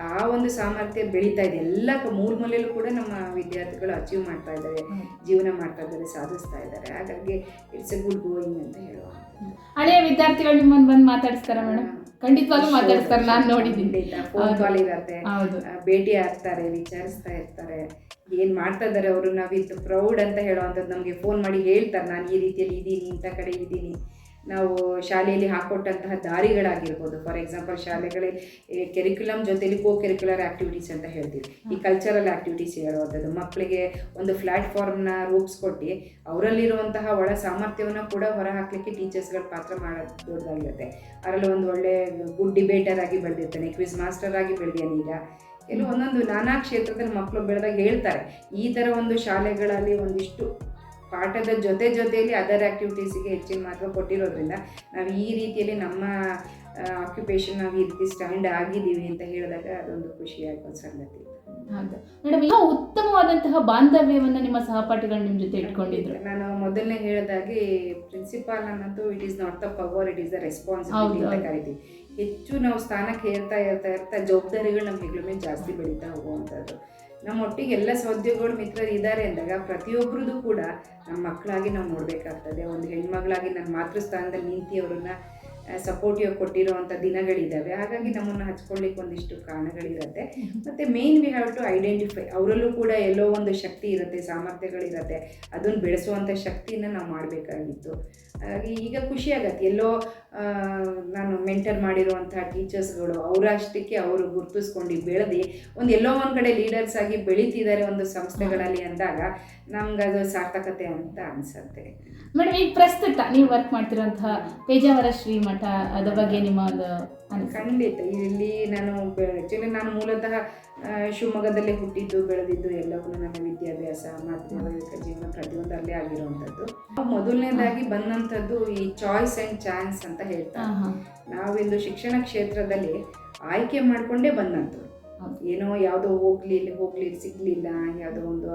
ಆ ಒಂದು ಸಾಮರ್ಥ್ಯ ಬೆಳೀತಾ ಇದೆ. ಎಲ್ಲ ಮೂಲೆಯಲ್ಲೂ ಕೂಡ ನಮ್ಮ ವಿದ್ಯಾರ್ಥಿಗಳು ಅಚೀವ್ ಮಾಡ್ತಾ ಇದ್ದಾರೆ, ಜೀವನ ಮಾಡ್ತಾ ಇದ್ದಾರೆ, ಸಾಧಿಸ್ತಾ ಇದ್ದಾರೆ. ಹಾಗಾಗಿ ಇಟ್ಸ್ ಎ ಗುಡ್ ಗೋಯಿಂಗ್ ಅಂತ ಹೇಳುವ. ಹಳೆಯ ವಿದ್ಯಾರ್ಥಿಗಳು ನಿಮ್ಮನ್ನು ಬಂದು ಮಾತಾಡಿಸ್ತಾರ ಮೇಡಮ್? ಖಂಡಿತವಾಗ್ಲೂ ಮಾತಾಡಿಸ್ತಾರೆ, ನಾನು ನೋಡಿದ್ದೀನಿ. ಫೋನ್ ಕಾಲ್ ಇರತ್ತೆ, ಭೇಟಿ ಆಗ್ತಾರೆ, ವಿಚಾರಿಸ್ತಾ ಇರ್ತಾರೆ, ಏನು ಮಾಡ್ತಾ ಇದ್ದಾರೆ ಅವರು. ನಾವು ವಿತ್ ಪ್ರೌಡ್ ಅಂತ ಹೇಳೋವಂಥದ್ದು ನಮಗೆ ಫೋನ್ ಮಾಡಿ ಹೇಳ್ತಾರೆ, ನಾನು ಈ ರೀತಿಯಲ್ಲಿ ಇದ್ದೀನಿ, ಇಂಥ ಕಡೆ ಇದ್ದೀನಿ. ನಾವು ಶಾಲೆಯಲ್ಲಿ ಹಾಕೊಟ್ಟಂತಹ ದಾರಿಗಳಾಗಿರ್ಬೋದು. ಫಾರ್ ಎಕ್ಸಾಂಪಲ್ ಶಾಲೆಗಳಲ್ಲಿ ಕೆರಿಕ್ಯುಲಮ್ ಜೊತೆಲಿ ಕರಿಕ್ಯುಲರ್ ಆ್ಯಕ್ಟಿವಿಟೀಸ್ ಅಂತ ಹೇಳ್ತೀವಿ. ಈ ಕಲ್ಚರಲ್ ಆ್ಯಕ್ಟಿವಿಟೀಸ್ ಹೇಳುವಂಥದ್ದು ಮಕ್ಕಳಿಗೆ ಒಂದು ಪ್ಲ್ಯಾಟ್ಫಾರ್ಮ್ನ ರೂಪಿಸ್ಕೊಟ್ಟು ಅವರಲ್ಲಿರುವಂತಹ ಒಳ ಸಾಮರ್ಥ್ಯವನ್ನು ಕೂಡ ಹೊರ ಹಾಕಲಿಕ್ಕೆ ಟೀಚರ್ಸ್ಗಳ ಪಾತ್ರ ಮಾಡೋದು ದೊಡ್ಡದಾಗಿರುತ್ತೆ. ಅದರಲ್ಲಿ ಒಂದು ಒಳ್ಳೆ ಗುಡ್ ಡಿಬೇಟರ್ ಆಗಿ ಬೆಳೆದಿರ್ತಾನೆ, ಕ್ವಿಜ್ ಮಾಸ್ಟರ್ ಆಗಿ ಬೆಳೆದಿದ್ದಾನೆ. ಈಗ ಒಂದೊಂದು ನಾನಾ ಕ್ಷೇತ್ರದಲ್ಲಿ ಮಕ್ಕಳು ಬೆಳೆದಾಗ ಹೇಳ್ತಾರೆ, ಈ ಥರ ಒಂದು ಶಾಲೆಗಳಲ್ಲಿ ಒಂದಿಷ್ಟು ಪಾಠದ ಜೊತೆಯಲ್ಲಿ ಅದರ್ ಆ್ಯಕ್ಟಿವಿಟೀಸಿಗೆ ಹೆಚ್ಚಿನ ಮಹತ್ವ ಕೊಟ್ಟಿರೋದ್ರಿಂದ ನಾವು ಈ ರೀತಿಯಲ್ಲಿ ನಮ್ಮ ಆಕ್ಯುಪೇಷನ್ ನಾವು ಈ ರೀತಿ ಸ್ಟ್ಯಾಂಡ್ ಆಗಿದ್ದೀವಿ ಅಂತ ಹೇಳಿದಾಗ ಅದೊಂದು ಖುಷಿಯಾಗುವ ಸಂಗತಿ. ಹೌದು ಮೇಡಮ್, ಯಾವ ಉತ್ತಮವಾದಂತಹ ಬಾಂಧವ್ಯವನ್ನು ನಿಮ್ಮ ಸಹಪಾಠಿಗಳು ನಿಮ್ಮ ಜೊತೆ ಇಟ್ಕೊಂಡಿದ್ರು? ನಾನು ಮೊದಲನೇ ಹೇಳಿದಾಗೆ ಪ್ರಿನ್ಸಿಪಾಲ್ ಅನ್ನೋದು it is not the power, it is the responsibility ಅಂತ ಕರಿತೀವಿ. ಹೆಚ್ಚು ನಾವು ಸ್ಥಾನಕ್ಕೆ ಏರ್ತಾ ಜವಾಬ್ದಾರಿಗಳು ನಮ್ಮ ಹೆಗ್ಲ ಜಾಸ್ತಿ ಬೆಳೀತಾ ಹೋಗುವಂಥದ್ದು. ನಮ್ಮ ಒಟ್ಟಿಗೆ ಎಲ್ಲ ಸಹೋದ್ಯೋಗಿಗಳು ಮಿತ್ರರು ಇದ್ದಾರೆ ಅಂದಾಗ ಪ್ರತಿಯೊಬ್ಬರದ್ದು ಕೂಡ ನಮ್ಮ ಮಕ್ಕಳಾಗಿ ನಾವು ನೋಡಬೇಕಾಗ್ತದೆ. ಒಂದು ಹೆಣ್ಮಗಳಾಗಿ ನನ್ನ ಮಾತೃಸ್ಥಾನದಲ್ಲಿ ನಿಂತು ಅವ್ರನ್ನ ಸಪೋರ್ಟಿವ್ ಕೊಟ್ಟಿರೋವಂಥ ದಿನಗಳಿದ್ದಾವೆ. ಹಾಗಾಗಿ ನಮ್ಮನ್ನು ಹಚ್ಕೊಳ್ಳಿಕ್ಕೆ ಒಂದಿಷ್ಟು ಕಾರಣಗಳಿರುತ್ತೆ. ಮತ್ತು main we have to identify, ಅವರಲ್ಲೂ ಕೂಡ ಎಲ್ಲೋ ಒಂದು ಶಕ್ತಿ ಇರುತ್ತೆ, ಸಾಮರ್ಥ್ಯಗಳಿರುತ್ತೆ, ಅದನ್ನು ಬೆಳೆಸುವಂಥ ಶಕ್ತಿನ ನಾವು ಮಾಡಬೇಕಾಗಿತ್ತು. ಹಾಗಾಗಿ ಈಗ ಖುಷಿ ಆಗತ್ತೆ, ಎಲ್ಲೋ ನಾನು ಮೆಂಟರ್ ಮಾಡಿರುವಂಥ ಟೀಚರ್ಸ್ಗಳು ಅವರಷ್ಟಕ್ಕೆ ಅವರು ಗುರುತಿಸ್ಕೊಂಡು ಬೆಳೆದು ಎಲ್ಲೋ ಒಂದು ಕಡೆ ಲೀಡರ್ಸ್ ಆಗಿ ಬೆಳೀತಿದ್ದಾರೆ ಒಂದು ಸಂಸ್ಥೆಗಳಲ್ಲಿ ಅಂದಾಗ ನಮ್ಗೆ ಅದು ಸಾರ್ಥಕತೆ ಅಂತ ಅನಿಸುತ್ತೆ. ಮೇಡಮ್, ಈಗ ಪ್ರಸ್ತುತ ನೀವು ವರ್ಕ್ ಮಾಡ್ತಿರೋಂತಹ ಪೇಜಾವರ ಶ್ರೀಮಠ ಅದ ಬಗ್ಗೆ ನಿಮ್ಮ ಒಂದು ಖಂಡಿತ. ಇಲ್ಲಿ ಆ್ಯಕ್ಚುಲಿ ನಾನು ಮೂಲತಃ ಶಿವಮೊಗ್ಗದಲ್ಲೇ ಹುಟ್ಟಿದ್ದು ಬೆಳೆದಿದ್ದು, ಎಲ್ಲವೂ ನನ್ನ ವಿದ್ಯಾಭ್ಯಾಸ ಮತ್ತು ವೈಯಕ್ತಿಕ ಜೀವನ ಪ್ರತಿಯೊಂದು ಅಲ್ಲೇ ಆಗಿರುವಂಥದ್ದು. ಮೊದಲನೇದಾಗಿ ಬಂದಂಥದ್ದು ಈ ಚಾಯ್ಸ್ ಆ್ಯಂಡ್ ಚಾನ್ಸ್ ಅಂತ ಹೇಳ್ತಾರೆ. ನಾವಿಂದು ಶಿಕ್ಷಣ ಕ್ಷೇತ್ರದಲ್ಲಿ ಆಯ್ಕೆ ಮಾಡಿಕೊಂಡೇ ಬಂದಂಥದ್ದು. ಏನೋ ಯಾವುದೋ ಹೋಗ್ಲಿ ಸಿಗಲಿಲ್ಲ, ಯಾವುದೋ ಒಂದು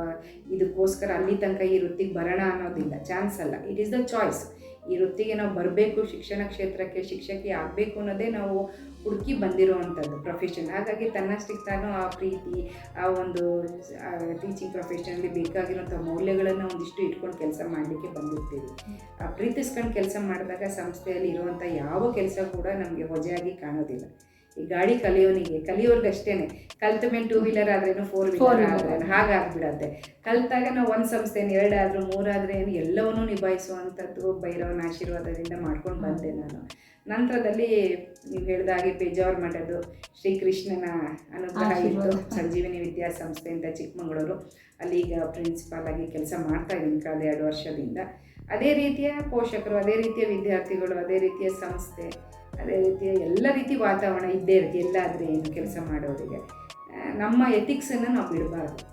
ಇದಕ್ಕೋಸ್ಕರ ಅಲ್ಲಿ ತನಕ ಈ ವೃತ್ತಿಗೆ ಬರೋಣ ಅನ್ನೋದಿಲ್ಲ, ಚಾನ್ಸ್ ಅಲ್ಲ. It is the choice. ಈ ವೃತ್ತಿಗೆ ನಾವು ಬರಬೇಕು, ಶಿಕ್ಷಣ ಕ್ಷೇತ್ರಕ್ಕೆ ಶಿಕ್ಷಕಿ ಆಗಬೇಕು ಅನ್ನೋದೇ ನಾವು ಹುಡುಕಿ ಬಂದಿರುವಂಥದ್ದು ಪ್ರೊಫೆಷನ್. ಹಾಗಾಗಿ ತನ್ನಷ್ಟಕ್ಕೆ ತಾನು ಆ ಪ್ರೀತಿ, ಆ ಒಂದು ಟೀಚಿಂಗ್ ಪ್ರೊಫೆಷನಲ್ಲಿ ಬೇಕಾಗಿರೋಂಥ ಮೌಲ್ಯಗಳನ್ನು ಒಂದಿಷ್ಟು ಇಟ್ಕೊಂಡು ಕೆಲಸ ಮಾಡಲಿಕ್ಕೆ ಬಂದಿರ್ತೀವಿ. ಆ ಪ್ರೀತಿಸ್ಕೊಂಡು ಕೆಲಸ ಮಾಡಿದಾಗ ಸಂಸ್ಥೆಯಲ್ಲಿ ಇರುವಂಥ ಯಾವ ಕೆಲಸ ಕೂಡ ನಮಗೆ ಹೊಜೆಯಾಗಿ ಕಾಣೋದಿಲ್ಲ. ಈ ಗಾಡಿ ಕಲಿಯೋರ್ಗೆ ಅಷ್ಟೇ, ಕಲ್ತ ಮೇಲೆ 2 ವೀಲರ್ ಆದ್ರೇನು 4 ವೀಲರ್ ಆದ್ರೇನು ಹಾಗಾಗ್ಬಿಡತ್ತೆ. ಕಲ್ತಾಗ ನಾವು ಒಂದು ಸಂಸ್ಥೆನ 2 ಆದ್ರೂ 3 ಆದ್ರೆ ಏನು ಎಲ್ಲವನ್ನೂ ನಿಭಾಯಿಸುವಂಥದ್ದು ಭೈರವನ ಆಶೀರ್ವಾದದಿಂದ ಮಾಡ್ಕೊಂಡು ಬಂದೆ ನಾನು. ನಂತರದಲ್ಲಿ ನೀವು ಹೇಳಿದ ಹಾಗೆ ಪೇಜಾವರ ಮಠದ್ದು ಶ್ರೀಕೃಷ್ಣನ ಅನುಗ್ರಹ ಇತ್ತು. ಸಂಜೀವಿನಿ ವಿದ್ಯಾಸಂಸ್ಥೆ ಅಂತ ಚಿಕ್ಕಮಗಳೂರು, ಅಲ್ಲಿ ಈಗ ಪ್ರಿನ್ಸಿಪಾಲ್ ಆಗಿ ಕೆಲಸ ಮಾಡ್ತಾ ಇದ್ದೀನಿ ಕಳೆದ 2 ವರ್ಷದಿಂದ. ಅದೇ ರೀತಿಯ ಪೋಷಕರು, ಅದೇ ರೀತಿಯ ವಿದ್ಯಾರ್ಥಿಗಳು, ಅದೇ ರೀತಿಯ ಸಂಸ್ಥೆ, ಅದೇ ರೀತಿಯ ಎಲ್ಲ ರೀತಿ ವಾತಾವರಣ ಇದ್ದೇ ಇರುತ್ತೆ ಎಲ್ಲಾದರೆ ಏನು ಕೆಲಸ ಮಾಡೋರಿಗೆ. ನಮ್ಮ ಎಥಿಕ್ಸನ್ನು ನಾವು ಬಿಡಬಾರ್ದು,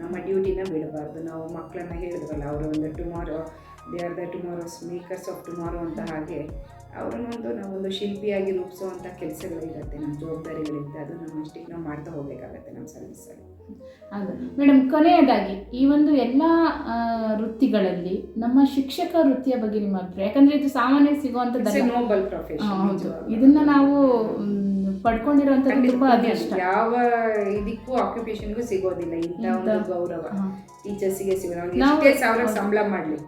ನಮ್ಮ ಡ್ಯೂಟಿನ ಬಿಡಬಾರ್ದು. ನಾವು ಮಕ್ಕಳನ್ನ ಹೇಳಿದ್ವಲ್ಲ, ಅವರು ಒಂದು tomorrow they are the tomorrow's makers of tomorrow ಅಂತ, ಹಾಗೆ ಅವರನ್ನೊಂದು ನಾವೊಂದು ಶಿಲ್ಪಿಯಾಗಿ ರೂಪಿಸುವಂಥ ಕೆಲಸಗಳಿರುತ್ತೆ, ನಮ್ಮ ಜವಾಬ್ದಾರಿಗಳಿರುತ್ತೆ. ಅದು ನಮ್ಮಷ್ಟಿಗೆ ನಾವು ಮಾಡ್ತಾ ಹೋಗಬೇಕಾಗತ್ತೆ ನಮ್ಮ ಸರ್ವಿಸಲ್ಲಿ. ಹೌದು ಮೇಡಮ್, ಕೊನೆಯದಾಗಿ ಈ ಒಂದು ಎಲ್ಲ ವೃತ್ತಿಗಳಲ್ಲಿ ನಮ್ಮ ಶಿಕ್ಷಕ ವೃತ್ತಿಯ ಬಗ್ಗೆ ನಿಮ್ಮ ಅಭಿಪ್ರಾಯ? ಯಾಕಂದರೆ ಇದು ಸಾಮಾನ್ಯ ಸಿಗುವಂಥದ್ದು ನೋಬಲ್ ಪ್ರೊಫೆಷನ್. ಹೌದು, ಇದನ್ನು ನಾವು ಪಡ್ಕೊಂಡಿರುವಂಥದ್ದು ತುಂಬ ಅದೃಷ್ಟ. ಯಾವ ಇದಕ್ಕೂ ಆಕ್ಯುಪೇಷನ್ಗೂ ಸಿಗೋದಿಲ್ಲ ಇಂಥ ಒಂದು ಗೌರವ. ಟೀಚರ್ಸಿಗೆ ಸಿಗೋದು, ಎಷ್ಟೇ ಸಾವಿರ ಸಂಬಳ ಮಾಡಲಿ,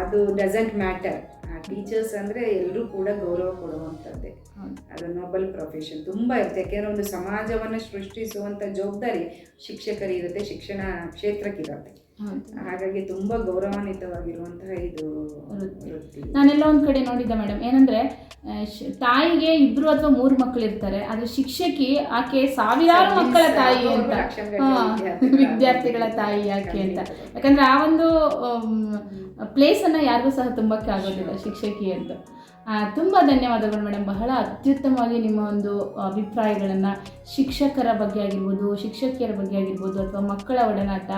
ಅದು ಡಸಂಟ್ ಮ್ಯಾಟರ್. ಟೀಚರ್ಸ್ ಅಂದರೆ ಎಲ್ಲರೂ ಕೂಡ ಗೌರವ ಕೊಡುವಂಥದ್ದೇ. ಅದು ನೋಬಲ್ ಪ್ರೊಫೆಷನ್ ತುಂಬ ಇರುತ್ತೆ. ಯಾಕೆಂದರೆ ಒಂದು ಸಮಾಜವನ್ನು ಸೃಷ್ಟಿಸುವಂಥ ಜವಾಬ್ದಾರಿ ಶಿಕ್ಷಕರಿರುತ್ತೆ, ಶಿಕ್ಷಣ ಕ್ಷೇತ್ರಕ್ಕಿರುತ್ತೆ. ಹಾಗಾಗಿ ತುಂಬ ಗೌರವಾನ್ವಿತವಾಗಿರುವಂತಹ ಇದು ವೃತ್ತಿ. ನಾನೆಲ್ಲ ಒಂದು ಕಡೆ ನೋಡಿದ್ದೆ ಮೇಡಮ್, ಏನಂದರೆ ತಾಯಿಗೆ 2 ಅಥವಾ 3 ಮಕ್ಕಳು ಇರ್ತಾರೆ, ಆದರೆ ಶಿಕ್ಷಕಿ ಆಕೆ ಸಾವಿರಾರು ಮಕ್ಕಳ ತಾಯಿ ಅಂತ, ವಿದ್ಯಾರ್ಥಿಗಳ ತಾಯಿ ಯಾಕೆ ಅಂತ. ಯಾಕಂದರೆ ಆ ಒಂದು ಪ್ಲೇಸನ್ನು ಯಾರಿಗೂ ಸಹ ತುಂಬಕ್ಕೆ ಆಗೋದಿಲ್ಲ ಶಿಕ್ಷಕಿ ಅಂತ. ತುಂಬ ಧನ್ಯವಾದಗಳು ಮೇಡಮ್. ಬಹಳ ಅತ್ಯುತ್ತಮವಾಗಿ ನಿಮ್ಮ ಒಂದು ಅಭಿಪ್ರಾಯಗಳನ್ನು ಶಿಕ್ಷಕರ ಬಗ್ಗೆ ಆಗಿರ್ಬೋದು, ಶಿಕ್ಷಕಿಯರ ಬಗ್ಗೆ ಆಗಿರ್ಬೋದು, ಅಥವಾ ಮಕ್ಕಳ ಒಡನಾಟ,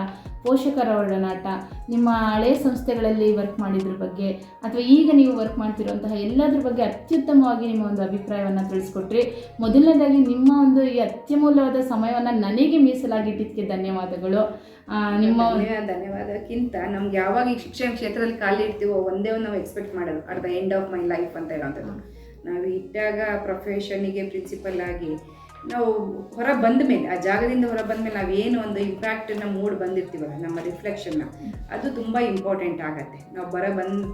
ಪೋಷಕರ ಒಡನಾಟ, ನಿಮ್ಮ ಹಳೆಯ ಸಂಸ್ಥೆಗಳಲ್ಲಿ ವರ್ಕ್ ಮಾಡಿದ್ರ ಬಗ್ಗೆ, ಅಥವಾ ಈಗ ನೀವು ವರ್ಕ್ ಮಾಡ್ತಿರುವಂತಹ ಎಲ್ಲದ್ರ ಬಗ್ಗೆ ಅತ್ಯುತ್ತಮವಾಗಿ ನಿಮ್ಮ ಒಂದು ಅಭಿಪ್ರಾಯವನ್ನು ತಿಳಿಸ್ಕೊಟ್ರಿ. ಮೊದಲನೇದಾಗಿ ನಿಮ್ಮ ಒಂದು ಈ ಅತ್ಯಮೂಲ್ಯವಾದ ಸಮಯವನ್ನು ನನಗೆ ಮೀಸಲಾಗಿಟ್ಟಿದ್ದಕ್ಕೆ ಧನ್ಯವಾದಗಳು. ನಿಮ್ಮ ಧನ್ಯವಾದಕ್ಕಿಂತ ನಮ್ಗೆ ಯಾವಾಗ ಈ ಶಿಕ್ಷಣ ಕ್ಷೇತ್ರದಲ್ಲಿ ಖಾಲಿ ಇರ್ತೀವೋ ಒಂದೇ ಒಂದು ನಾವು ಎಕ್ಸ್ಪೆಕ್ಟ್ ಮಾಡೋದು at the end of my life ಅಂತ ಹೇಳೋಂಥದ್ದು. ನಾವು ಇಟ್ಟಾಗ ಪ್ರೊಫೆಷನ್ನಿಗೆ ಪ್ರಿನ್ಸಿಪಲ್ ಆಗಿ ನಾವು ಹೊರ ಬಂದ ಮೇಲೆ, ಆ ಜಾಗದಿಂದ ಹೊರ ಬಂದ ಮೇಲೆ ನಾವೇನು ಒಂದು ಇಂಪ್ಯಾಕ್ಟನ್ನು ಮೂಡ್ ಬಂದಿರ್ತೀವಲ್ಲ, ನಮ್ಮ ರಿಫ್ಲೆಕ್ಷನ್ನ, ಅದು ತುಂಬ ಇಂಪಾರ್ಟೆಂಟ್ ಆಗತ್ತೆ. ನಾವು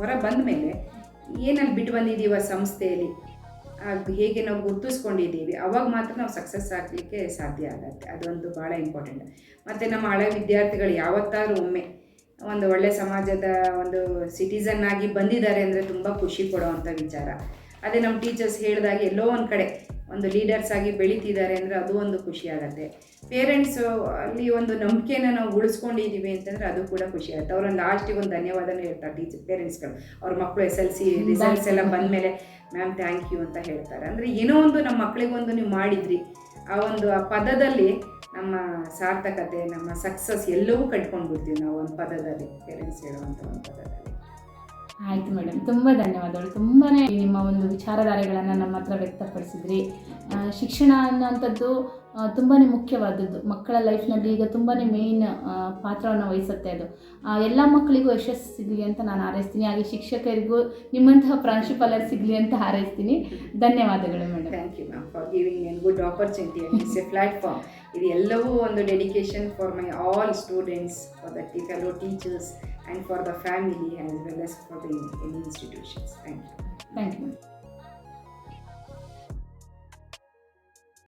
ಹೊರ ಬಂದ ಮೇಲೆ ಏನಲ್ಲಿ ಬಿಟ್ಟು ಬಂದಿದ್ದೀವಿ ಆ ಸಂಸ್ಥೆಯಲ್ಲಿ, ಹೇಗೆ ನಾವು ಗುರುತಿಸ್ಕೊಂಡಿದ್ದೀವಿ, ಅವಾಗ ಮಾತ್ರ ನಾವು ಸಕ್ಸಸ್ ಆಗಲಿಕ್ಕೆ ಸಾಧ್ಯ ಆಗುತ್ತೆ. ಅದೊಂದು ಭಾಳ ಇಂಪಾರ್ಟೆಂಟ್. ಮತ್ತು ನಮ್ಮ ಹಳೆ ವಿದ್ಯಾರ್ಥಿಗಳು ಯಾವತ್ತಾದ್ರೂ ಒಮ್ಮೆ ಒಂದು ಒಳ್ಳೆಯ ಸಮಾಜದ ಒಂದು ಸಿಟಿಸನ್ ಆಗಿ ಬಂದಿದ್ದಾರೆ ಅಂದರೆ ತುಂಬ ಖುಷಿ ಕೊಡುವಂಥ ವಿಚಾರ. ಅದೇ ನಮ್ಮ ಟೀಚರ್ಸ್ ಹೇಳಿದಾಗ ಎಲ್ಲೋ ಒಂದು ಕಡೆ ಒಂದು ಲೀಡರ್ಸ್ ಆಗಿ ಬೆಳೀತಿದ್ದಾರೆ ಅಂದರೆ ಅದು ಒಂದು ಖುಷಿ ಆಗುತ್ತೆ. ಪೇರೆಂಟ್ಸು ಅಲ್ಲಿ ಒಂದು ನಂಬಿಕೆನ ನಾವು ಉಳಿಸ್ಕೊಂಡಿದ್ದೀವಿ ಅಂತಂದರೆ ಅದು ಕೂಡ ಖುಷಿ ಆಗುತ್ತೆ. ಅವರೊಂದು ಲಾಸ್ಟಿಗೆ ಒಂದು ಧನ್ಯವಾದನೂ ಹೇಳ್ತಾರೆ ಪೇರೆಂಟ್ಸ್ಗಳು. ಅವ್ರ ಮಕ್ಕಳು SLC ರಿಸಲ್ಟ್ಸ್ ಎಲ್ಲ ಬಂದಮೇಲೆ ಮ್ಯಾಮ್ ಥ್ಯಾಂಕ್ ಯು ಅಂತ ಹೇಳ್ತಾರೆ. ಅಂದರೆ ಏನೋ ಒಂದು ನಮ್ಮ ಮಕ್ಕಳಿಗೊಂದು ನೀವು ಮಾಡಿದ್ರಿ, ಆ ಒಂದು ಆ ಪದದಲ್ಲಿ ನಮ್ಮ ಸಾರ್ಥಕತೆ, ನಮ್ಮ ಸಕ್ಸಸ್ ಎಲ್ಲವೂ ಕಟ್ಕೊಂಡು ಬಿಡ್ತೀವಿ ನಾವು ಒಂದು ಪದದಲ್ಲಿ, ಪೇರೆಂಟ್ಸ್ ಹೇಳುವಂಥ ಒಂದು ಪದದಲ್ಲಿ. ಆಯಿತು ಮೇಡಮ್, ತುಂಬ ಧನ್ಯವಾದಗಳು. ತುಂಬಾ ನಿಮ್ಮ ಒಂದು ವಿಚಾರಧಾರೆಗಳನ್ನು ನಮ್ಮ ಹತ್ರ ವ್ಯಕ್ತಪಡಿಸಿದ್ರಿ. ಶಿಕ್ಷಣ ಅನ್ನೋಂಥದ್ದು ತುಂಬಾ ಮುಖ್ಯವಾದದ್ದು ಮಕ್ಕಳ ಲೈಫ್ನಲ್ಲಿ. ಈಗ ತುಂಬಾ ಮೇಯ್ನ್ ಪಾತ್ರವನ್ನು ವಹಿಸುತ್ತೆ ಅದು. ಎಲ್ಲ ಮಕ್ಕಳಿಗೂ ಯಶಸ್ಸು ಸಿಗಲಿ ಅಂತ ನಾನು ಹಾರೈಸ್ತೀನಿ. ಹಾಗೆ ಶಿಕ್ಷಕರಿಗೂ ನಿಮ್ಮಂತಹ ಪ್ರಾಂಶುಪಾಲರು ಸಿಗಲಿ ಅಂತ ಹಾರೈಸ್ತೀನಿ. ಧನ್ಯವಾದಗಳು madam. Thank you ma'am for giving a good opportunity and it's a platform. ಇದು ಎಲ್ಲವೂ ಒಂದು dedication for my all students, for the fellow teachers and for the family as well as for the institutions. Thank you. Thank you.